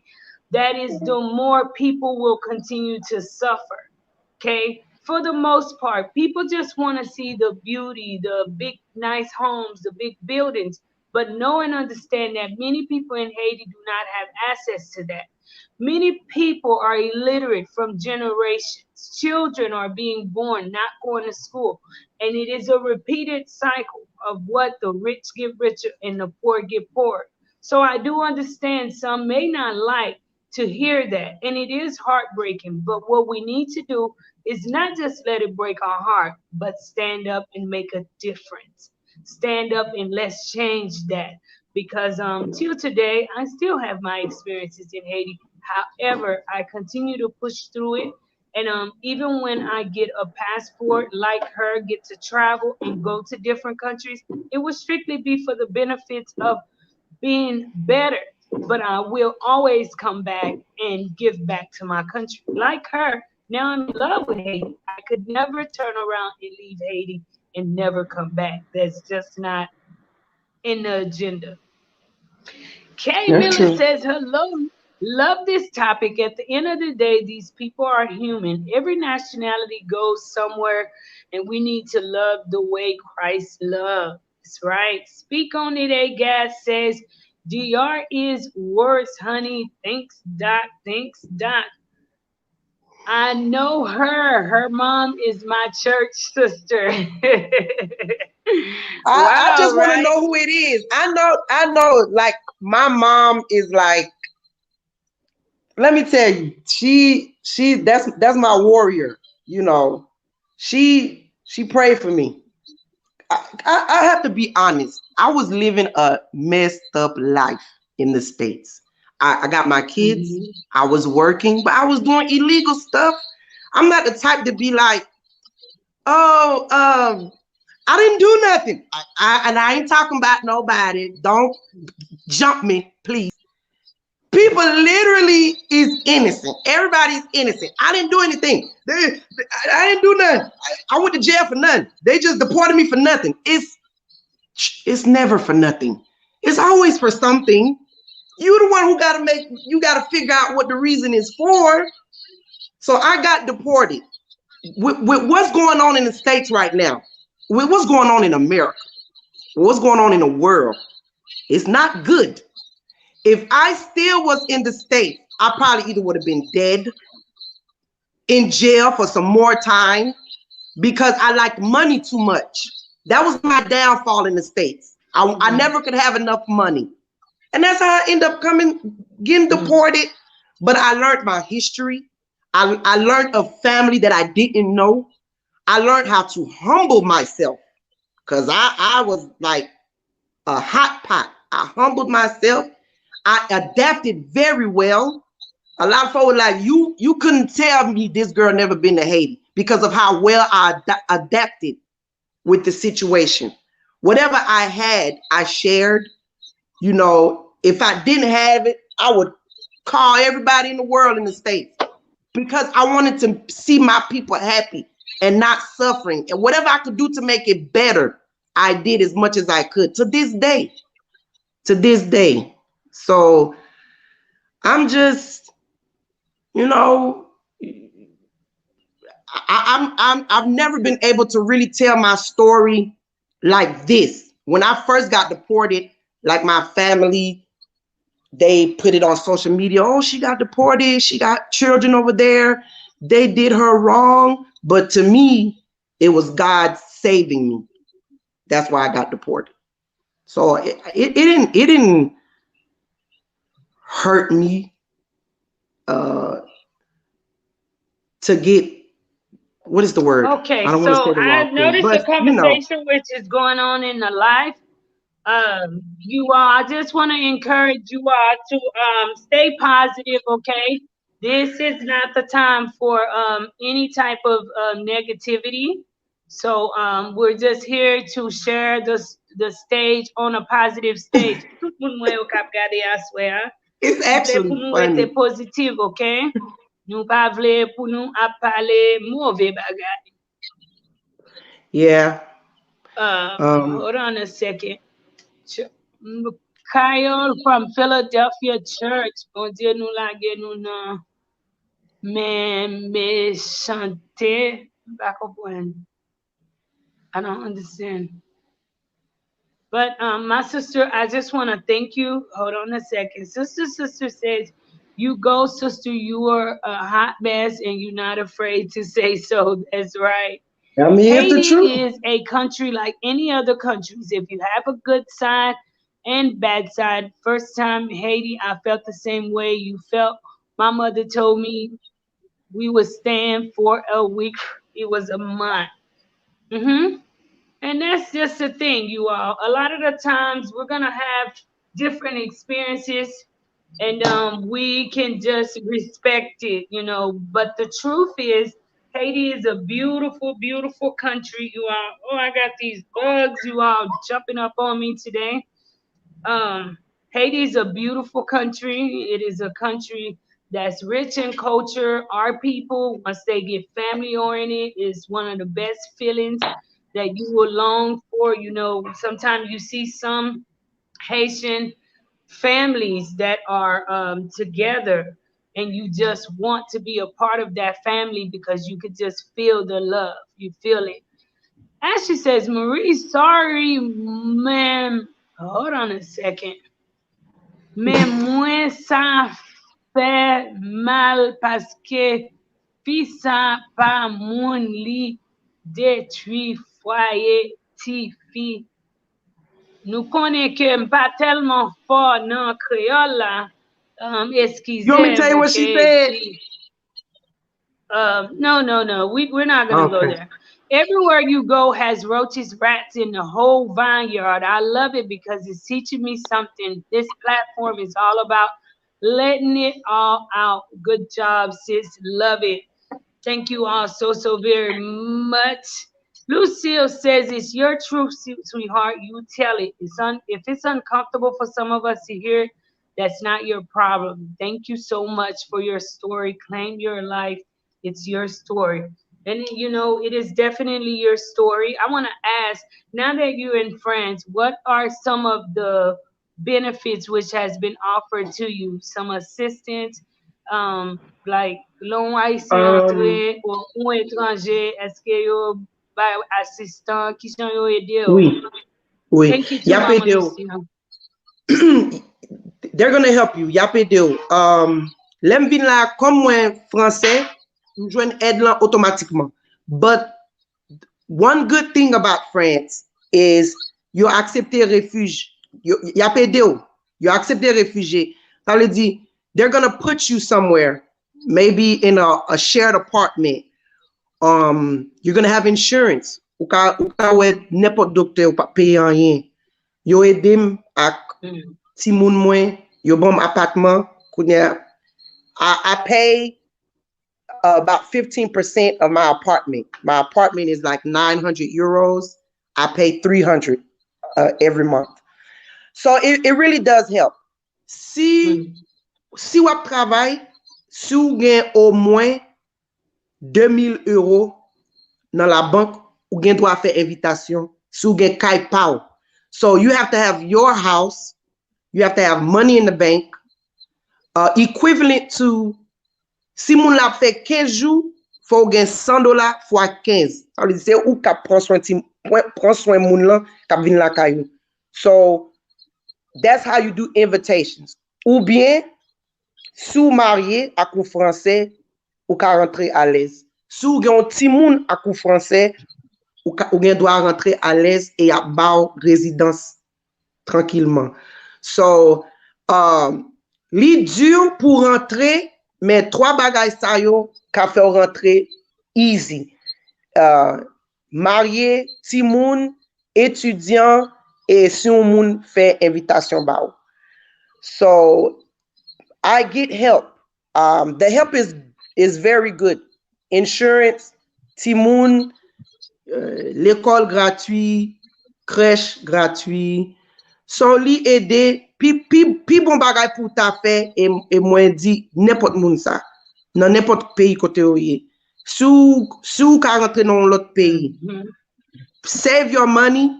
that is the more people will continue to suffer. Okay? For the most part, people just want to see the beauty, the big, nice homes, the big buildings, but know and understand that many people in Haiti do not have access to that. Many people are illiterate from generations. Children are being born, not going to school. And it is a repeated cycle of what the rich get richer and the poor get poorer. So I do understand some may not like to hear that. And it is heartbreaking. But what we need to do is not just let it break our heart, but stand up and make a difference. Stand up and let's change that. Because till today, I still have my experiences in Haiti. However, I continue to push through it. And even when I get a passport, like her, get to travel and go to different countries, it will strictly be for the benefits of being better. But I will always come back and give back to my country. Like her, now I'm in love with Haiti. I could never turn around and leave Haiti and never come back. That's just not in the agenda. Kay That's Miller true. says, hello. Love this topic. At the end of the day, these people are human. Every nationality goes somewhere, and we need to love the way Christ loves, right? Speak on it, A Gas says, DR is worse, honey. Thanks, Doc. Thanks, Doc. I know her. Her mom is my church sister. I Wow, just want to right? know who it is. I know, like my mom is like, let me tell you, she that's my warrior, you know. She prayed for me. I have to be honest. I was living a messed up life in the States. I got my kids, Mhm. I was working, but I was doing illegal stuff. I'm not the type to be like, oh, I didn't do nothing. And I ain't talking about nobody. Don't jump me, please. People literally is innocent. Everybody's innocent. I didn't do anything. I didn't do nothing. I went to jail for nothing. They just deported me for nothing. It's never for nothing. It's always for something. You the one who gotta make. You gotta figure out what the reason is for. So I got deported. With what's going on in the States right now, with what's going on in America, what's going on in the world, it's not good. If I still was in the States, I probably either would have been dead, in jail for some more time, because I liked money too much. That was my downfall in the States. I Mhm. never could have enough money. And that's how I end up getting Mhm. deported. But I learned my history. I learned a family that I didn't know. I learned how to humble myself because I was like a hot pot. I humbled myself. I adapted very well. A lot of folks were like, you couldn't tell me this girl never been to Haiti because of how well I adapted with the situation. Whatever I had, I shared. You know, if I didn't have it, I would call everybody in the world in the States because I wanted to see my people happy and not suffering. And whatever I could do to make it better, I did as much as I could to this day. To this day. So I'm just, you know, I've never been able to really tell my story like this. When I first got deported, like my family, they put it on social media. Oh, she got deported. She got children over there. They did her wrong. But to me, it was God saving me. That's why I got deported. So it didn't hurt me uh, to get, what is the word? Okay, I don't want to so say the I wrong thing, noticed a but you know. conversation which is going on in the life. You all, I just want to encourage you all to stay positive, okay? This is not the time for any type of negativity. So we're just here to share the stage on a positive stage. Tout moun mwen yo kap gade aswe, ha? It's Nou vle pou actually nou rete funny. pozitiv, okay? Nou pa vle pou nou ap pale mouve bagay. Yeah. Hold on a second. Kyle from Philadelphia Church. Bon Dieu nous lage nou nan men me chante. Ba kompren. I don't understand. But my sister, I just want to thank you. Hold on a second. Sister says, you go, sister. You are a hot mess and you're not afraid to say so. That's right. I mean, it's the Haiti truth. is a country like any other countries. If you have a good side and bad side, first time Haiti, I felt the same way you felt. My mother told me we would stand for a week. It was a month. hmm And that's just the thing, you all. A lot of the times we're gonna have different experiences, and we can just respect it, you know. But the truth is, Haiti is a beautiful, beautiful country, you all. Oh, I got these bugs, you all, jumping up on me today. Um, Haiti is a beautiful country. It is a country that's rich in culture. Our people, once they get family oriented, is one of the best feelings that you will long for. You know, sometimes you see some Haitian families that are together, and you just want to be a part of that family because you could just feel the love. You feel it. And she says, Marie, sorry, ma'am. Hold on a second. Mais moi, ça fait mal parce que Fisa pa moun li detui foyer ti fi. Nou konen ke mpa telman fort nan créole là. You want me to Excusez, tell you what she okay, said? si. No, no, no. We're not gonna go Okay. there. Everywhere you go has roaches, rats in the whole vineyard. I love it because it's teaching me something. This platform is all about letting it all out. Good job, sis. Love it. Thank you all so, so very much. Lucille says it's your truth, sweetheart. You tell it. If it's uncomfortable for some of us to hear, that's not your problem. Thank you so much for your story. Claim your life. It's your story. And you know, it is definitely your story. I want to ask, now that you're in France, what are some of the benefits which has been offered to you? Some assistance, like loan haïtien Um, entre ou étranger, est-ce que yo bay assistant, qui sont yo aidé ou? oui, oui. Thank you to Yape Mama deal. Lucia. They're gonna help you. Yape deal. Lem vin la comme moi français, m jwen aide lan automatiquement. But one good thing about France is you accept refuge. Yape deal. You accept réfugié. Ça veut dire they're gonna put you somewhere, maybe in a shared apartment. You're gonna have insurance. Ou ka wè n'importe docteur ou pa paye rien. Yo edem ak ti moun mwen, yo bon appartement. I pay about 15% of my apartment. My apartment is like 900 euros. I pay 300 every month. So it really does help. Si wap travay, si ou gen au moins 2000 euros dans la banque, ou gen doit faire invitation, si ou gen kay pa ou. So you have to have your house, you have to have money in the bank, equivalent to, si moun la fait 15 jours, faut gen $100 fois 15. Ça veut dire c'est ou ka prend soin moun lan, ka vin la kayou. So that's how you do invitations. Ou bien, sou marié ak ou français, ou ka rentre à l'aise. Sou gen ti moun ak ou français, ou gen doit rentrer à l'aise et a ba résidence tranquillement. So, li dur pour rentrer, mais trois bagay sa yo ka fait rentrer easy. Marié, ti moun, étudiant, et si on moun fait invitation ba ou. So, I get help. The help is very good. Insurance, Timoun, l'école gratuit, crèche gratuit. So li aider, pi bon bagay pour ta fait et moi dit n'importe moun ça. Dans n'importe pays côté ou yé. Sou ka rentre dans l'autre pays. Save your money,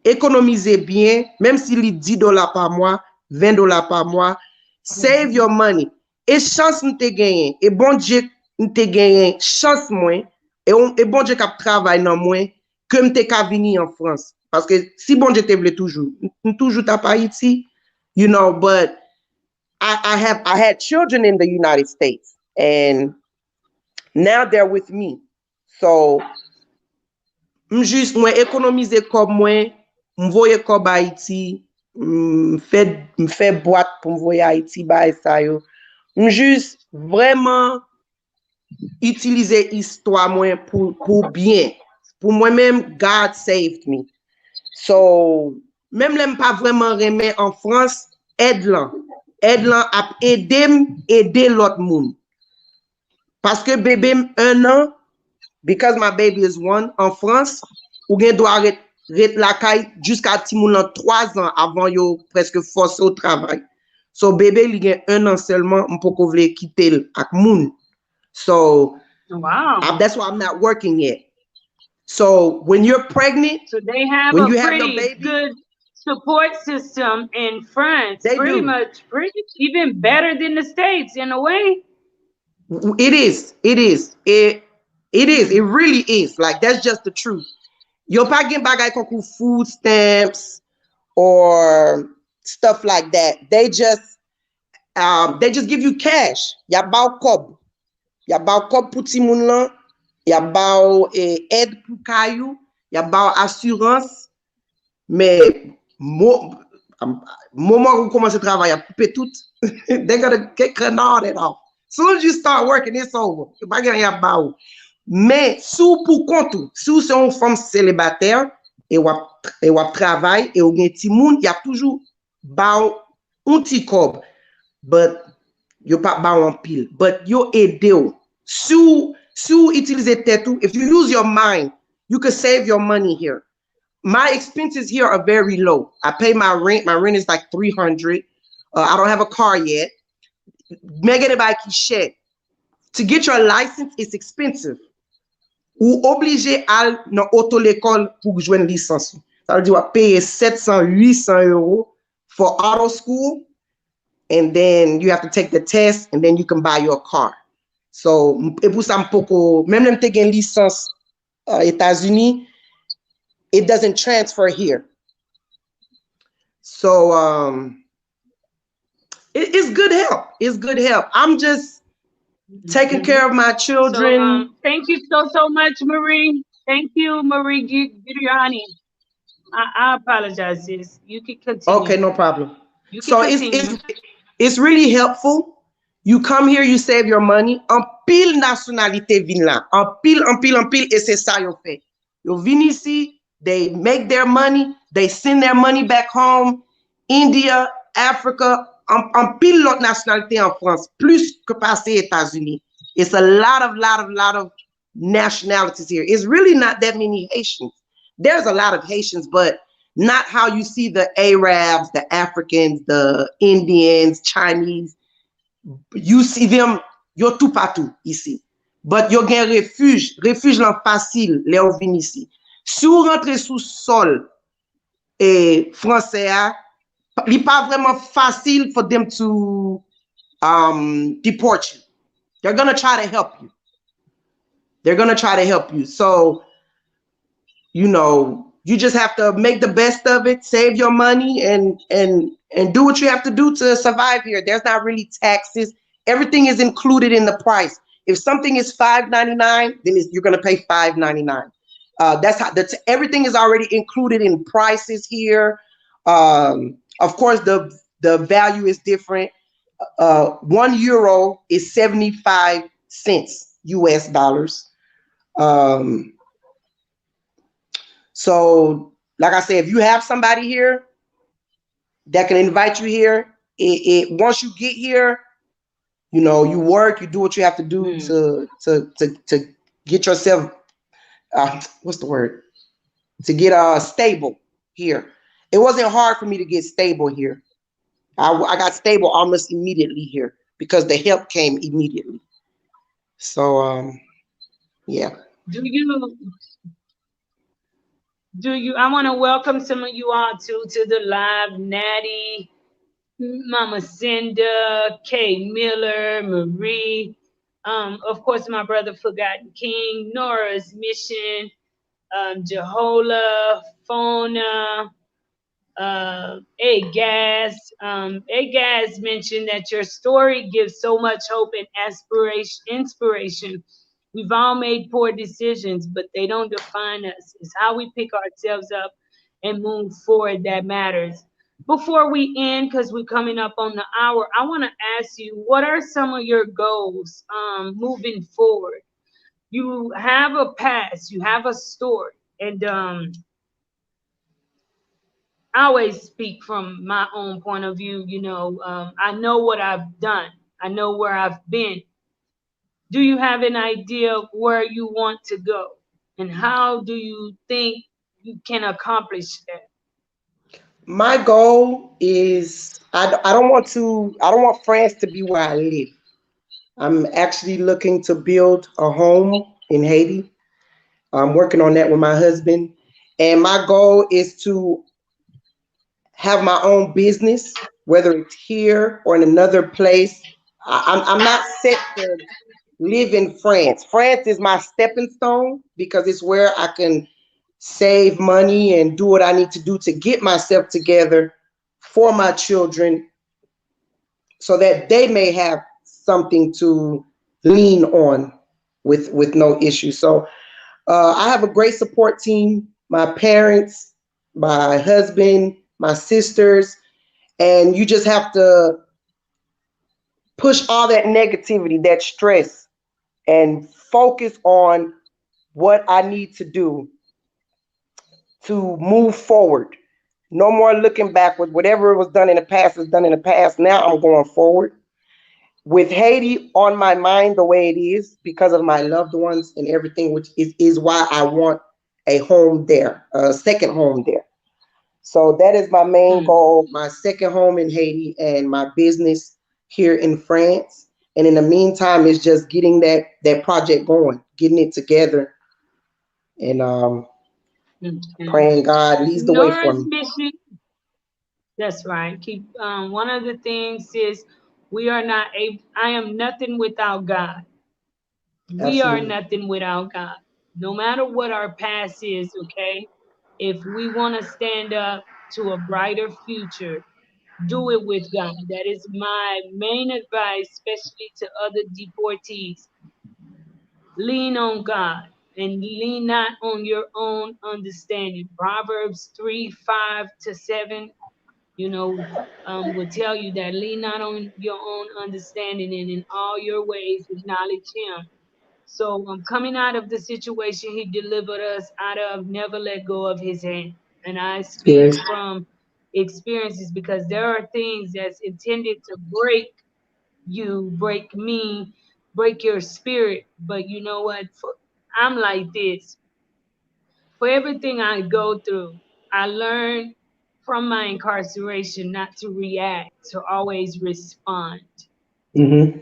économisez bien, même si li $10 par mois, $20 par mois. Save your money. Et chance nous te gagné. Et bon Dieu nous te gagné chance moins. Et bon Dieu k'ap travail nan moins que m'te ka vini en France. Parce que si bon Dieu te vle toujours ta pa Haiti, you know, but I had children in the United States and now they're with me. So juste moi économiser comme moi, m'voye comme Haïti, m'fait boîte pour m'voyer Haïti ba ça yo. Juste vraiment utiliser histoire moi pour bien. Pour moi-même, God saved me. So, même l'aime pas vraiment remet en France, aide-lan. Aide-lan à aider l'autre monde. Parce que bébé 1 an, because my baby is 1, en France, ou gen doit arrêter la caille jusqu'à ti moun 3 ans avant yo presque forcé au travail. So bébé li gen 1 an seulement, m'poko vle quitter ak moun. So wow, that's why I'm not working yet. So when you're pregnant, so they have when a you have your pretty baby, good support system in France. they Pretty do. much, even better than the States in a way. It is. It is. It is. It really is. Like that's just the truth. Yo pa gen bagay konkou food stamps or stuff like that. They just give you cash. Ya ba kob. y a ba kop pou ti moun lan, y a ba aide pou kayou, y a ba assurance, mais moment où vous commencez à travailler, à couper tout, they're gonna get credit off. Soon as you start working, it's over. You're pas gagner à ba ou. Mais sous pour compte, si vous êtes une femme célibataire et vous travaillez et vous avez un petit monde, il y a toujours ba un petit cob, but you pas ba en pile, but you aide ou. Si vous utilisez tête ou, if you use your mind, you can save your money here. My expenses here are very low. I pay my rent. My rent is like $300. I don't have a car yet. To get your license, it's expensive. Ou obligé à dans auto l'école pour jouer une licence. Ça veut dire payer 700, 800 euros for auto school, and then you have to take the test, and then you can buy your car. So, et pour ça, même si tu as une licence aux États-Unis, it doesn't transfer here. So it's good help. It's good help. I'm just taking care of my children. So, thank you so much, Marie. Thank you, Marie Giuliani. I apologize, sis. You can continue. Okay, no problem. So it's really helpful. You come here, you save your money. En pile nationalité vin là. En pile, et c'est ça yo fait. Yo vin ici, they make their money, they send their money back home. India, Africa, en pile l'autre nationalité en France, plus que passer États-Unis. It's a lot of nationalities here. It's really not that many Haitians. There's a lot of Haitians, but not how you see the Arabs, the Africans, the Indians, Chinese. You see them, yo tout partout ici. But yo gen refuge lan facile, le ou vin ici. Si vous rentrez sous sol et français, it's pas vraiment facile for them to deport you. They're gonna try to help you. So, you know, you just have to make the best of it, save your money, and do what you have to do to survive here. There's not really taxes. Everything is included in the price. If something is $5.99, then you're gonna pay $5.99. Everything is already included in prices here. Of course, the value is different. €1 is 75 cents US dollars. So, like I said, if you have somebody here that can invite you here, once you get here, you know, you work, you do what you have to do to get yourself, what's the word? To get stable here. It wasn't hard for me to get stable here. I got stable almost immediately here because the help came immediately. So, yeah. I want to welcome some of you all to the live. Natty, Mama Cinda, Kay Miller, Marie, of course, my brother Forgotten King, Nora's Mission, Jehola, Fona, Gas mentioned that your story gives so much hope and inspiration. We've all made poor decisions, but they don't define us. It's how we pick ourselves up and move forward that matters. Before we end, because we're coming up on the hour, I want to ask you, what are some of your goals moving forward? You have a past, you have a story, and I always speak from my own point of view. You know, I know what I've done. I know where I've been. Do you have an idea of where you want to go? And how do you think you can accomplish that? My goal is I don't want France to be where I live. I'm actually looking to build a home in Haiti. I'm working on that with my husband. And my goal is to have my own business, whether it's here or in another place. I'm not set to live in France. France is my stepping stone because it's where I can save money and do what I need to do to get myself together for my children so that they may have something to lean on with no issue. So I have a great support team, my parents, my husband, my sisters, and you just have to push all that negativity, that stress, and focus on what I need to do to move forward. No more looking backward. Whatever was done in the past is done in the past. Now I'm going forward. With Haiti on my mind the way it is because of my loved ones and everything, which is why I want a home there, a second home there. So that is my main Mm. goal, my second home in Haiti and my business here in France. And in the meantime, it's just getting that project going, getting it together, and Okay. praying God leads the way for Nora's me. mission. That's right. Keep one of the things is we are not a. I am nothing without God. We are Absolutely. nothing without God. No matter what our past is, okay? If we want to stand up to a brighter future, do it with God. That is my main advice, especially to other deportees. Lean on God and lean not on your own understanding. Proverbs 3 5 to 7, you know, will tell you that lean not on your own understanding and in all your ways acknowledge Him. So, coming out of the situation He delivered us out of, never let go of His hand. And I speak Yes. from experiences because there are things that's intended to break you, break me, break your spirit. But you know what? I'm like this. For everything I go through, I learned from my incarceration not to react, to always respond. Mm-hmm.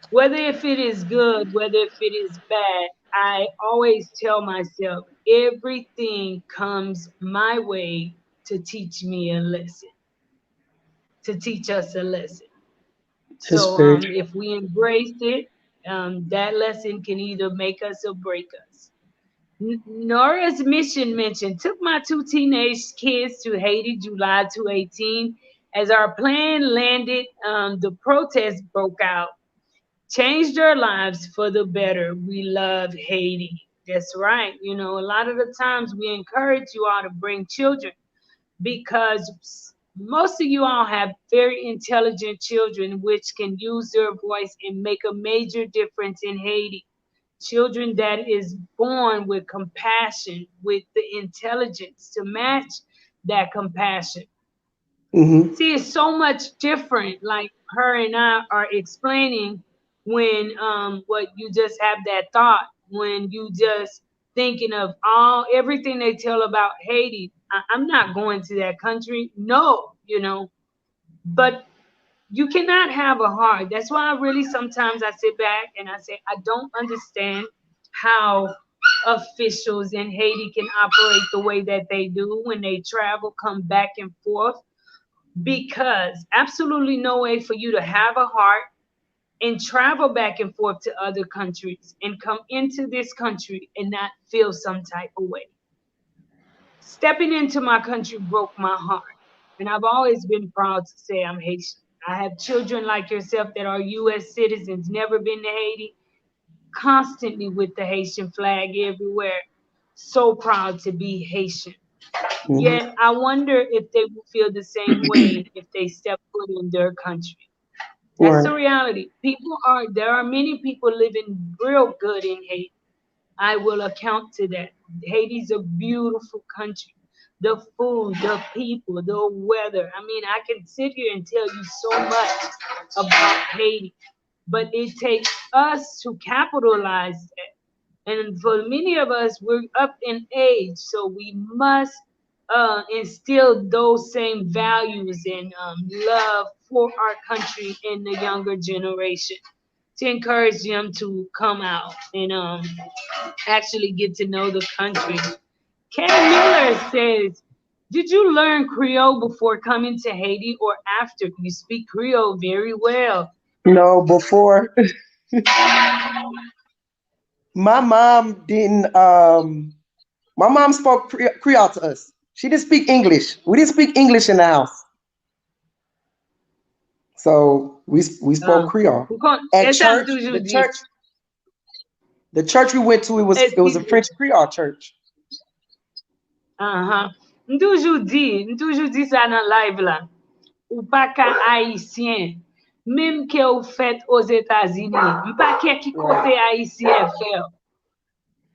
Whether if it is good, whether if it is bad, I always tell myself everything comes my way to teach me a lesson, to teach us a lesson. That's So very true. if we embrace it, that lesson can either make us or break us. Nora's mission mentioned took my two teenage kids to Haiti July 2018. As our plan landed, the protest broke out. Changed their lives for the better. We love Haiti. That's right. You know, a lot of the times we encourage you all to bring children because most of you all have very intelligent children which can use their voice and make a major difference in Haiti. Children that is born with compassion, with the intelligence to match that compassion. Mm-hmm. See, it's so much different. Like her and I are explaining when what you just have that thought when you just thinking of all everything they tell about Haiti. I'm not going to that country. No, you know, but you cannot have a heart. That's why I really sometimes I sit back and I say I don't understand how officials in Haiti can operate the way that they do when they travel, come back and forth because absolutely no way for you to have a heart and travel back and forth to other countries and come into this country and not feel some type of way. Stepping into my country broke my heart. And I've always been proud to say I'm Haitian. I have children like yourself that are U.S. citizens, never been to Haiti, constantly with the Haitian flag everywhere. So proud to be Haitian. Mm-hmm. Yet I wonder if they will feel the same way if they step foot in their country. That's the Right. reality. There are many people living real good in Haiti. I will account to that. Haiti's a beautiful country. The food, the people, the weather. I mean, I can sit here and tell you so much about Haiti, but it takes us to capitalize that. And for many of us, we're up in age, so we must instill those same values and love for our country in the younger generation to encourage them to come out and actually get to know the country. Kay Miller says, did you learn Creole before coming to Haiti or after? You speak Creole very well. No, before my mom didn't. My mom spoke Creole to us. She didn't speak English. We didn't speak English in the house, so we spoke Ah, Creole pourquoi? at Essa church. toujours The dit. church. The church we went to, it was a Excuse. French Creole church. Uh-huh. M'toujou di sa nan live la. Ou pa ka haïtien, même que ou fait aux États-Unis, m'pa ke ki Right. kote haïtien fait.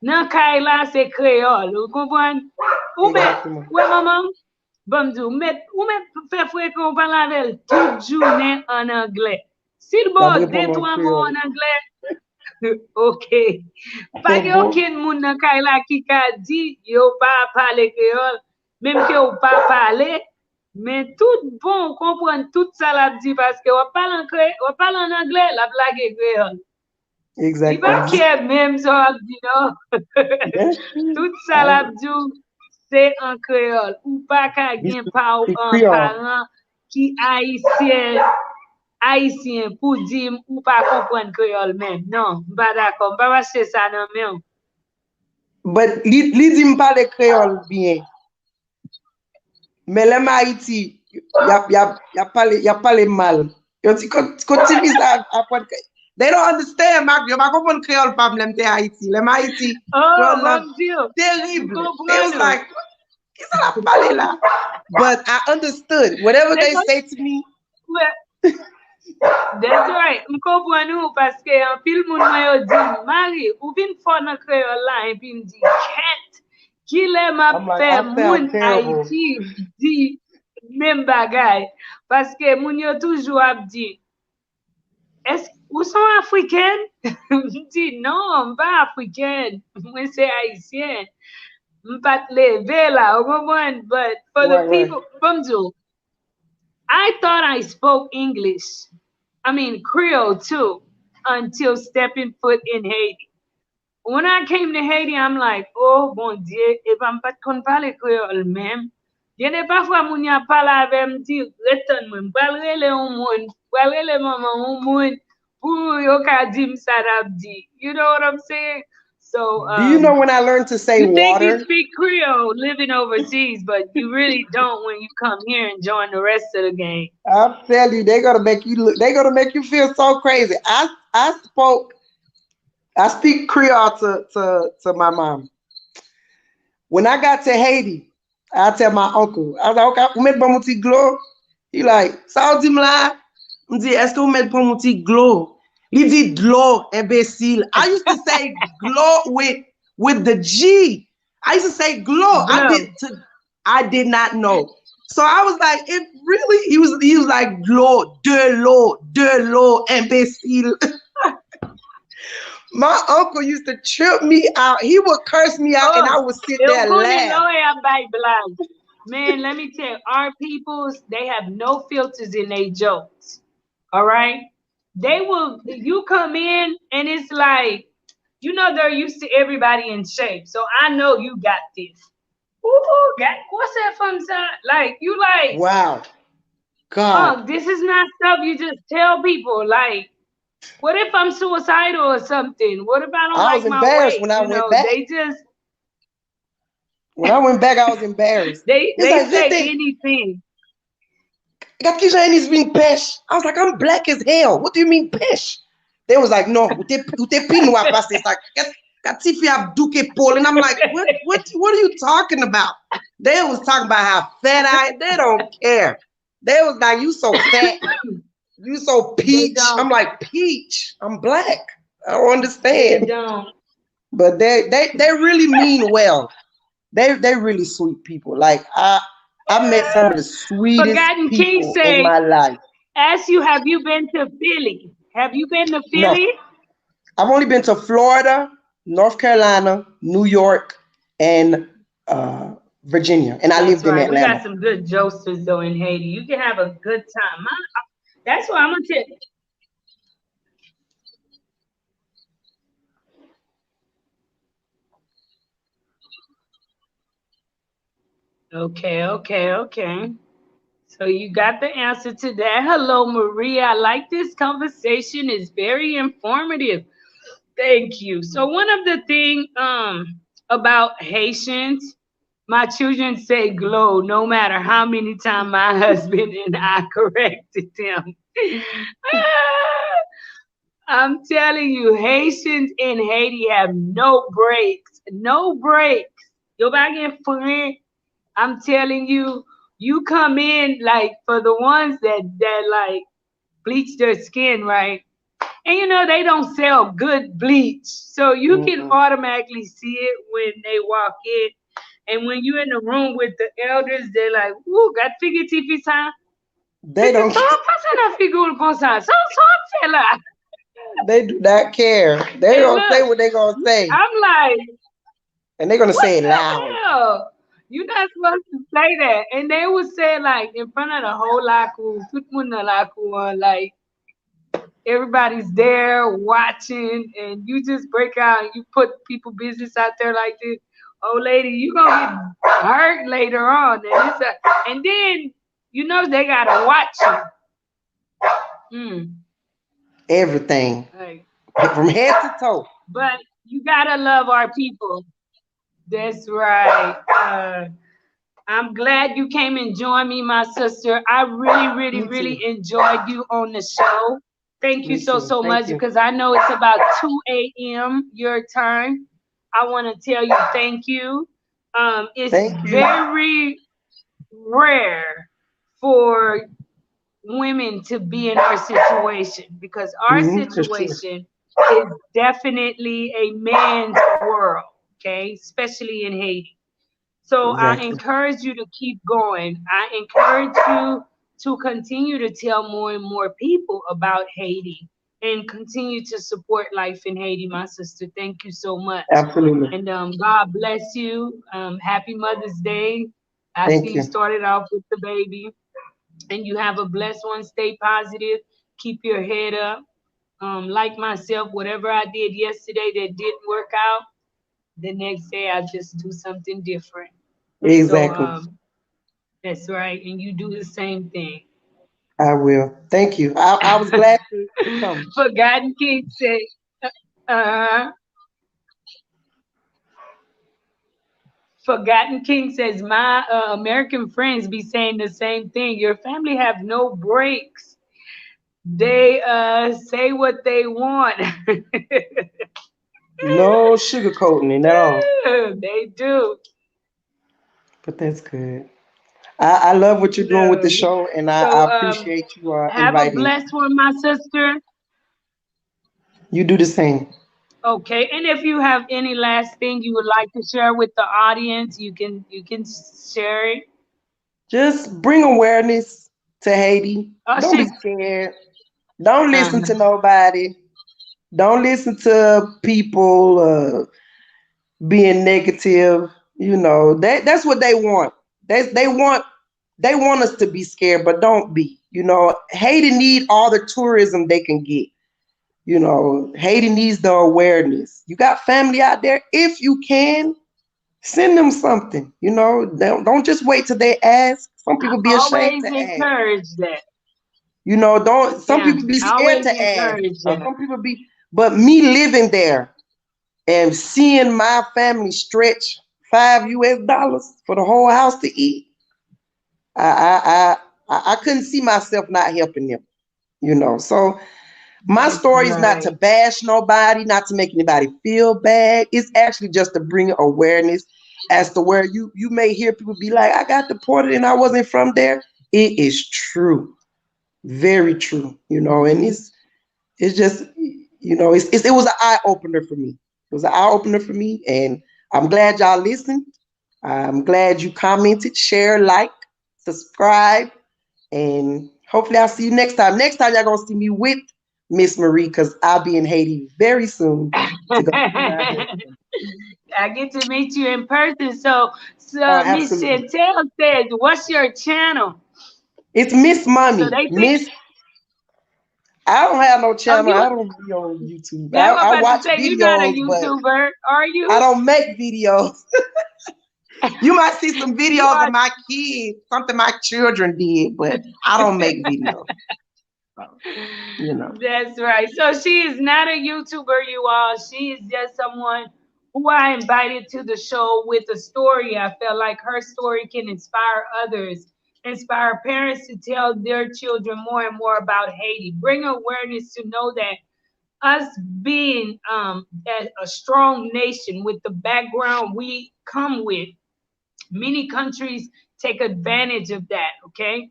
Nan kay la c'est créole, ou kompren? Ou met, Exactement. ouais maman, bon ou met fait frère qu'on parle avec toute journée en anglais. S'il La bon deux répondre en trois mots créole. en anglais, OK. Pa gen Bon. aucun moun nan kay la ki ka di yo pa pale créole, même que ou pa pale, mais tout bon comprendre tout ça l'a dit parce que on parle en anglais, la blague créole. Li pa Exactement. kè même ça a dit non. Tout ça Ah, l'a dit c'est en créole. Ou pas ka this gen pa ou is un Creole. parent qui haïtien pour dire ou pas comprendre créole même. Non, pas d'accord. Pas acheter ça non même. But li di m pale créole bien. Mais les Haïti, y a pale mal. Yo ti continue ça après. They don't understand, Mac. Yo pa comprendre créole pa m'lem te Haïti. Les Haïti, Oh, créole là, bon Dieu. terrible. They was Comprendre. like, qu'est-ce que la pale là? But I understood. Whatever they say to me, Ouais. That's right. M kompren nou paske an pil moun mwen yo di, Marie, ou vin fò nan kreol la, e pi m di, ket, ki le map I'm like, fe I moun sound terrible. Haiti di men bagay. Paske moun yo toujou ap di, ou son Afriken? M di, non, m pa Afriken. Mwen se Haitien. M pat leve la, ou kompren? But for the Right. people, bonjour. I thought I spoke English. I mean Creole too, until stepping foot in Haiti. When I came to Haiti, I'm like, oh bon Dieu, if I'm pas kon pale Creole même. Yene parfois moun ya pale avec m di, reton mwen, balrele un moun, balrele maman un moun, pou yo ka di m sa rap di. You know what I'm saying? So, Do you know when I learned to say you think you water? speak Creole living overseas, but you really don't when you come here and join the rest of the game. I'm telling you, they're gonna make you look. They're gonna make you feel so crazy. I speak Creole to my mom. When I got to Haiti, I tell my uncle, I was like, okay, vous mettez pas mon petit glow. He like, ça dit là. Me dit, est-ce que vous mettez pas mon petit glow? He dit glow, imbécile. I used to say glow with the G. I used to say glow. Glow. I did not know. So I was like, it really, he was like glow, de l'eau, imbécile. My uncle used to trip me out. He would curse me out, and I would sit there and laugh. Man, let me tell you, our peoples, they have no filters in their jokes. All right? You come in and it's like, they're used to everybody in shape. So I know you got this. Ooh, what's that from side? Like, you like, wow. God. this is not stuff you just tell people. Like, what if I'm suicidal or something? What if I don't I was like my embarrassed weight? when I went back. They just When I went back, I was embarrassed. they It's say like, anything. I was like, I'm black as hell. What do you mean pesh? They was like, no, ute pinwa past. It's like, Katifi Abduke Paul. And I'm like, what are you talking about? They was talking about how fat they don't care. They was like, you so fat. You so peach. I'm like, peach. I'm black. I don't understand. They don't. But they really mean well. They really sweet people. Like I met some of the sweetest Forgotten King people say, in my life. ask you, have you been to Philly? Have you been to No. Philly? I've only been to Florida, North Carolina, New York, and Virginia. And I lived in Right. We Atlanta. got some good jokesters though in Haiti. You can have a good time. That's what I'm gonna tell you. Okay. So you got the answer to that. Hello, Maria. I like this conversation. It's very informative. Thank you. So one of the thing about Haitians, my children say glow no matter how many times my husband and I corrected them. I'm telling you, Haitians in Haiti have no breaks. No breaks. Yo back friend. I'm telling you, you come in like for the ones that like bleach their skin, right? And you know they don't sell good bleach. So you can Mm-mm. automatically see it when they walk in. And when you're in the room with the elders, they're like, "Ooh, got figure TV time. They Figure don't. so pasa na figure con ça. So là." They do not care. They And gonna say look, what they gonna say, I'm like, and they're gonna what say it loud. the hell? You're not supposed to say that. And they would say like in front of the whole laku, tout le monde dans laku, like everybody's there watching, and you just break out and you put people business out there like this. Oh, lady, you gonna get hurt later on, and then you know they gotta watch you. Everything Like, from head to toe. but you gotta love our people. That's right. I'm glad you came and joined me, my sister. I really, really, Me really too. enjoyed you on the show. Thank you Me so, too. so Thank much you. because I know it's about 2 a.m. your time. I want to tell you thank you. It's Thank you. very rare for women to be in our situation because our That's true. situation is definitely a man's world, okay, especially in Haiti. So I Exactly. encourage you to keep going. I encourage you to continue to tell more and more people about Haiti and continue to support life in Haiti, my sister. Thank you so much. Absolutely. And God bless you. Happy Mother's Day. I see Thank you you. started off with the baby, and you have a blessed one. Stay positive. Keep your head up. Like myself, whatever I did yesterday that didn't work out, the next day I just do something different. So Exactly. that's right, and you do the same thing. I will. Thank you. I was glad to come. Forgotten King said, uh, Forgotten King says, my American friends be saying the same thing. Your family have no breaks. They say what they want. No sugarcoating it at all. They do. But that's good. I love what you're doing with the No. show, and I So appreciate you have a inviting me. blessed one, my sister. You do the same. Okay, and if you have any last thing you would like to share with the audience, you can share it. Just bring awareness to Haiti. Oh, Don't be she's scared. Don't listen to uh-huh. nobody. Don't listen to people being negative. You know that's what they want. They want us to be scared, but don't be. You know, Haiti need all the tourism they can get. You know, Haiti needs the awareness. You got family out there. If you can, send them something. You know, don't just wait till they ask. Some I people be ashamed always to ask. encourage that. You know, don't some Yeah, people be I scared always to ask. encourage Or that. some people be, but me living there and seeing my family stretch $5 for the whole house to eat, I couldn't see myself not helping them. You know, so my That's story is not to right. bash nobody, not to make anybody feel bad. It's actually just to bring awareness as to where you may hear people be like, I got deported and I wasn't from there. It is true. Very true. You know, and it's just, you know, it was an eye opener for me. It was an eye opener for me, and I'm glad y'all listened. I'm glad you commented, share, like, subscribe, and hopefully I'll see you next time. Next time y'all gonna see me with Miss Marie because I'll be in Haiti very soon to go see my husband. I get to meet you in person. So, Oh, Miss absolutely. Chantel says, "What's your channel?" It's Miss So Mommy. they think, Miss, I don't have no "Oh, channel. you." I don't be on YouTube. That's what I I'm about to watch say. You're not a videos, but YouTuber, are I you? don't make videos. You might see some You videos of are. my kids, something my children did, but I don't make videos. So, you know. That's right. So she is not a YouTuber, you all. She is just someone who I invited to the show with a story. I felt like her story can inspire others, inspire parents to tell their children more and more about Haiti, bring awareness to know that us being a strong nation with the background we come with, many countries take advantage of that. Okay,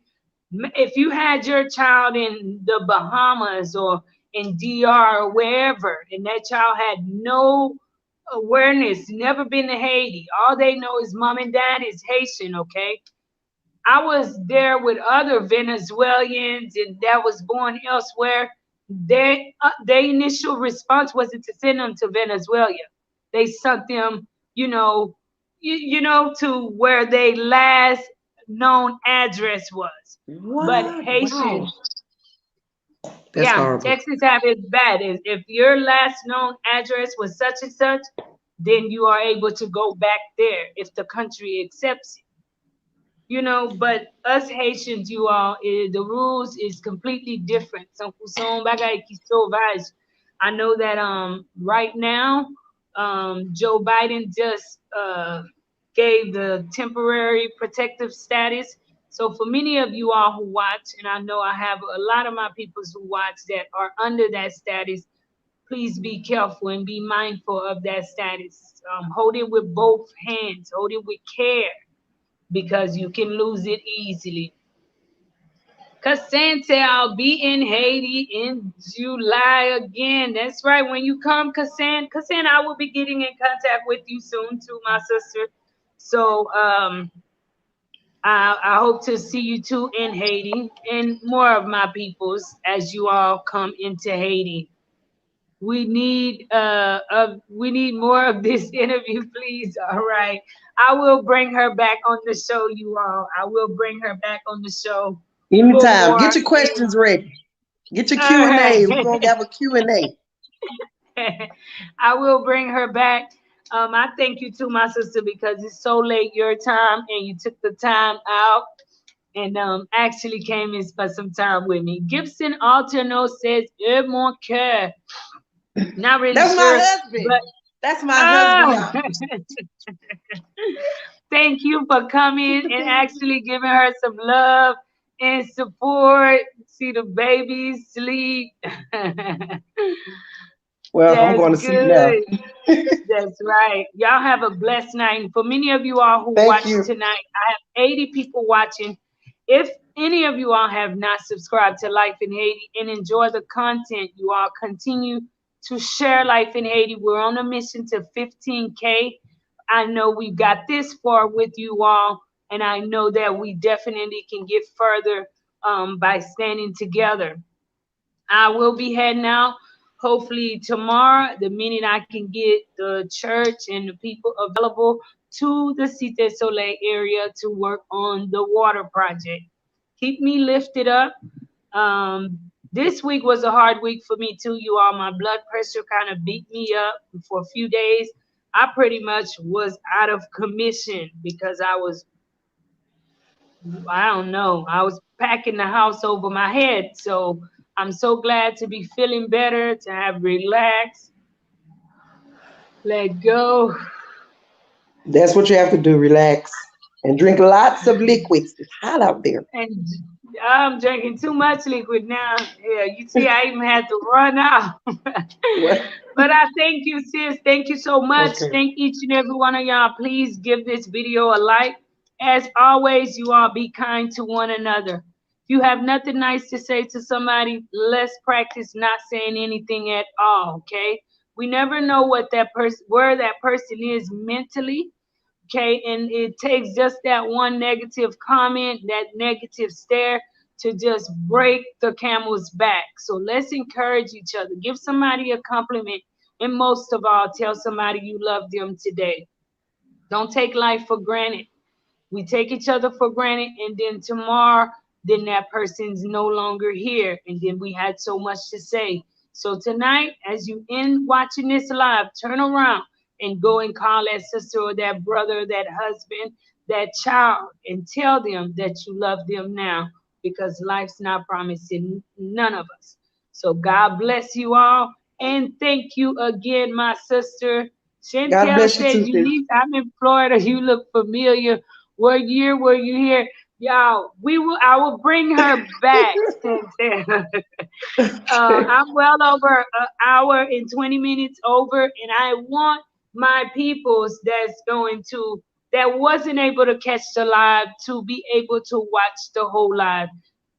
if you had your child in the Bahamas or in DR or wherever, and that child had no awareness, never been to Haiti, all they know is mom and dad is Haitian. Okay, I was there with other Venezuelans and that was born elsewhere. Their initial response wasn't to send them to Venezuela. They sent them, to where their last known address was. But What? Wow. Haitians, That's yeah, horrible. Texas have it bad. If your last known address was such and such, then you are able to go back there if the country accepts it. But us Haitians, you all, the rules is completely different. So, son bagay ki sauvage. I know that right now, Joe Biden just gave the temporary protective status. So for many of you all who watch, and I know I have a lot of my peoples who watch that are under that status, please be careful and be mindful of that status. Hold it with both hands. Hold it with care because you can lose it easily. Cassandra, I'll be in Haiti in July again. That's right. When you come, Cassandra, I will be getting in contact with you soon too, my sister. So I hope to see you too in Haiti and more of my peoples as you all come into Haiti. We need more of this interview, please. All right. I will bring her back on the show, you all. I will bring her back on the show for Anytime. more. Get your questions ready. Get your All right. Q&A. We're going to have a Q&A. I will bring her back. I thank you too, my sister, because it's so late your time and you took the time out and actually came and spent some time with me. Gibson Alterno says, "Et mon cœur." Not really That's my sure, husband. but That's my husband, oh, y'all. thank you for coming and actually giving her some love and support. See the baby sleep. Well, I'm That's going to sleep now. good. That's right. Y'all have a blessed night. And for many of you all who Thank watch you. tonight, I have 80 people watching. If any of you all have not subscribed to Life in Haiti and enjoy the content, you all continue to share Life in Haiti. We're on a mission to 15K. I know we got this far with you all, and I know that we definitely can get further by standing together. I will be heading out hopefully tomorrow, the minute I can get the church and the people available to the Cité Soleil area to work on the water project. Keep me lifted up. This week was a hard week for me too, you all. My blood pressure kind of beat me up for a few days. I pretty much was out of commission because I don't know. I was packing the house over my head. So I'm so glad to be feeling better, to have relaxed, let go. That's what you have to do. Relax and drink lots of liquids. It's hot out there. And I'm drinking too much liquid now. Yeah, you see, I even had to run out. What? But I thank you, sis. Thank you so much. Okay. Thank each and every one of y'all. Please give this video a like. As always, you all be kind to one another. If you have nothing nice to say to somebody, let's practice not saying anything at all. Okay? We never know where that person is mentally. Okay, and it takes just that one negative comment, that negative stare to just break the camel's back. So let's encourage each other. Give somebody a compliment, and most of all, tell somebody you love them today. Don't take life for granted. We take each other for granted, and then tomorrow, then that person's no longer here, and then we had so much to say. So tonight, as you end watching this live, turn around and go and call that sister or that brother, that husband, that child, and tell them that you love them now, because life's not promising none of us. So God bless you all, and thank you again, my sister. God Chantel bless you said, too, sis. Eunice, I'm in Florida. You look familiar. What year were you here? Y'all, I will bring her back. I'm well over an hour and 20 minutes over, and I want my peoples that wasn't able to catch the live to be able to watch the whole live.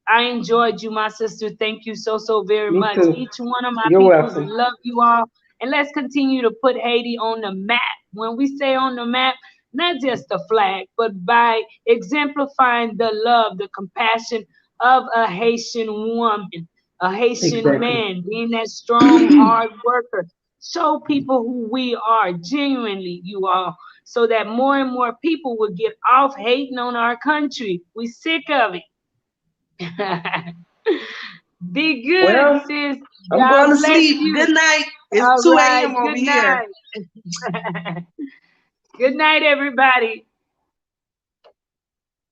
I enjoyed you, my sister. Thank you so, so very Me much. too. Each one of my You're peoples welcome. love you all. And let's continue to put Haiti on the map. When we say on the map, not just a flag, but by exemplifying the love, the compassion of a Haitian woman, a Haitian Exactly. man, being that strong, hard worker. Show people who we are, genuinely, you all, so that more and more people will get off hating on our country. We sick of it. Be good, Well, sis. I'm God going to bless sleep. Good you. night. It's All 2 right. a.m. over Good here. night. Good night, everybody.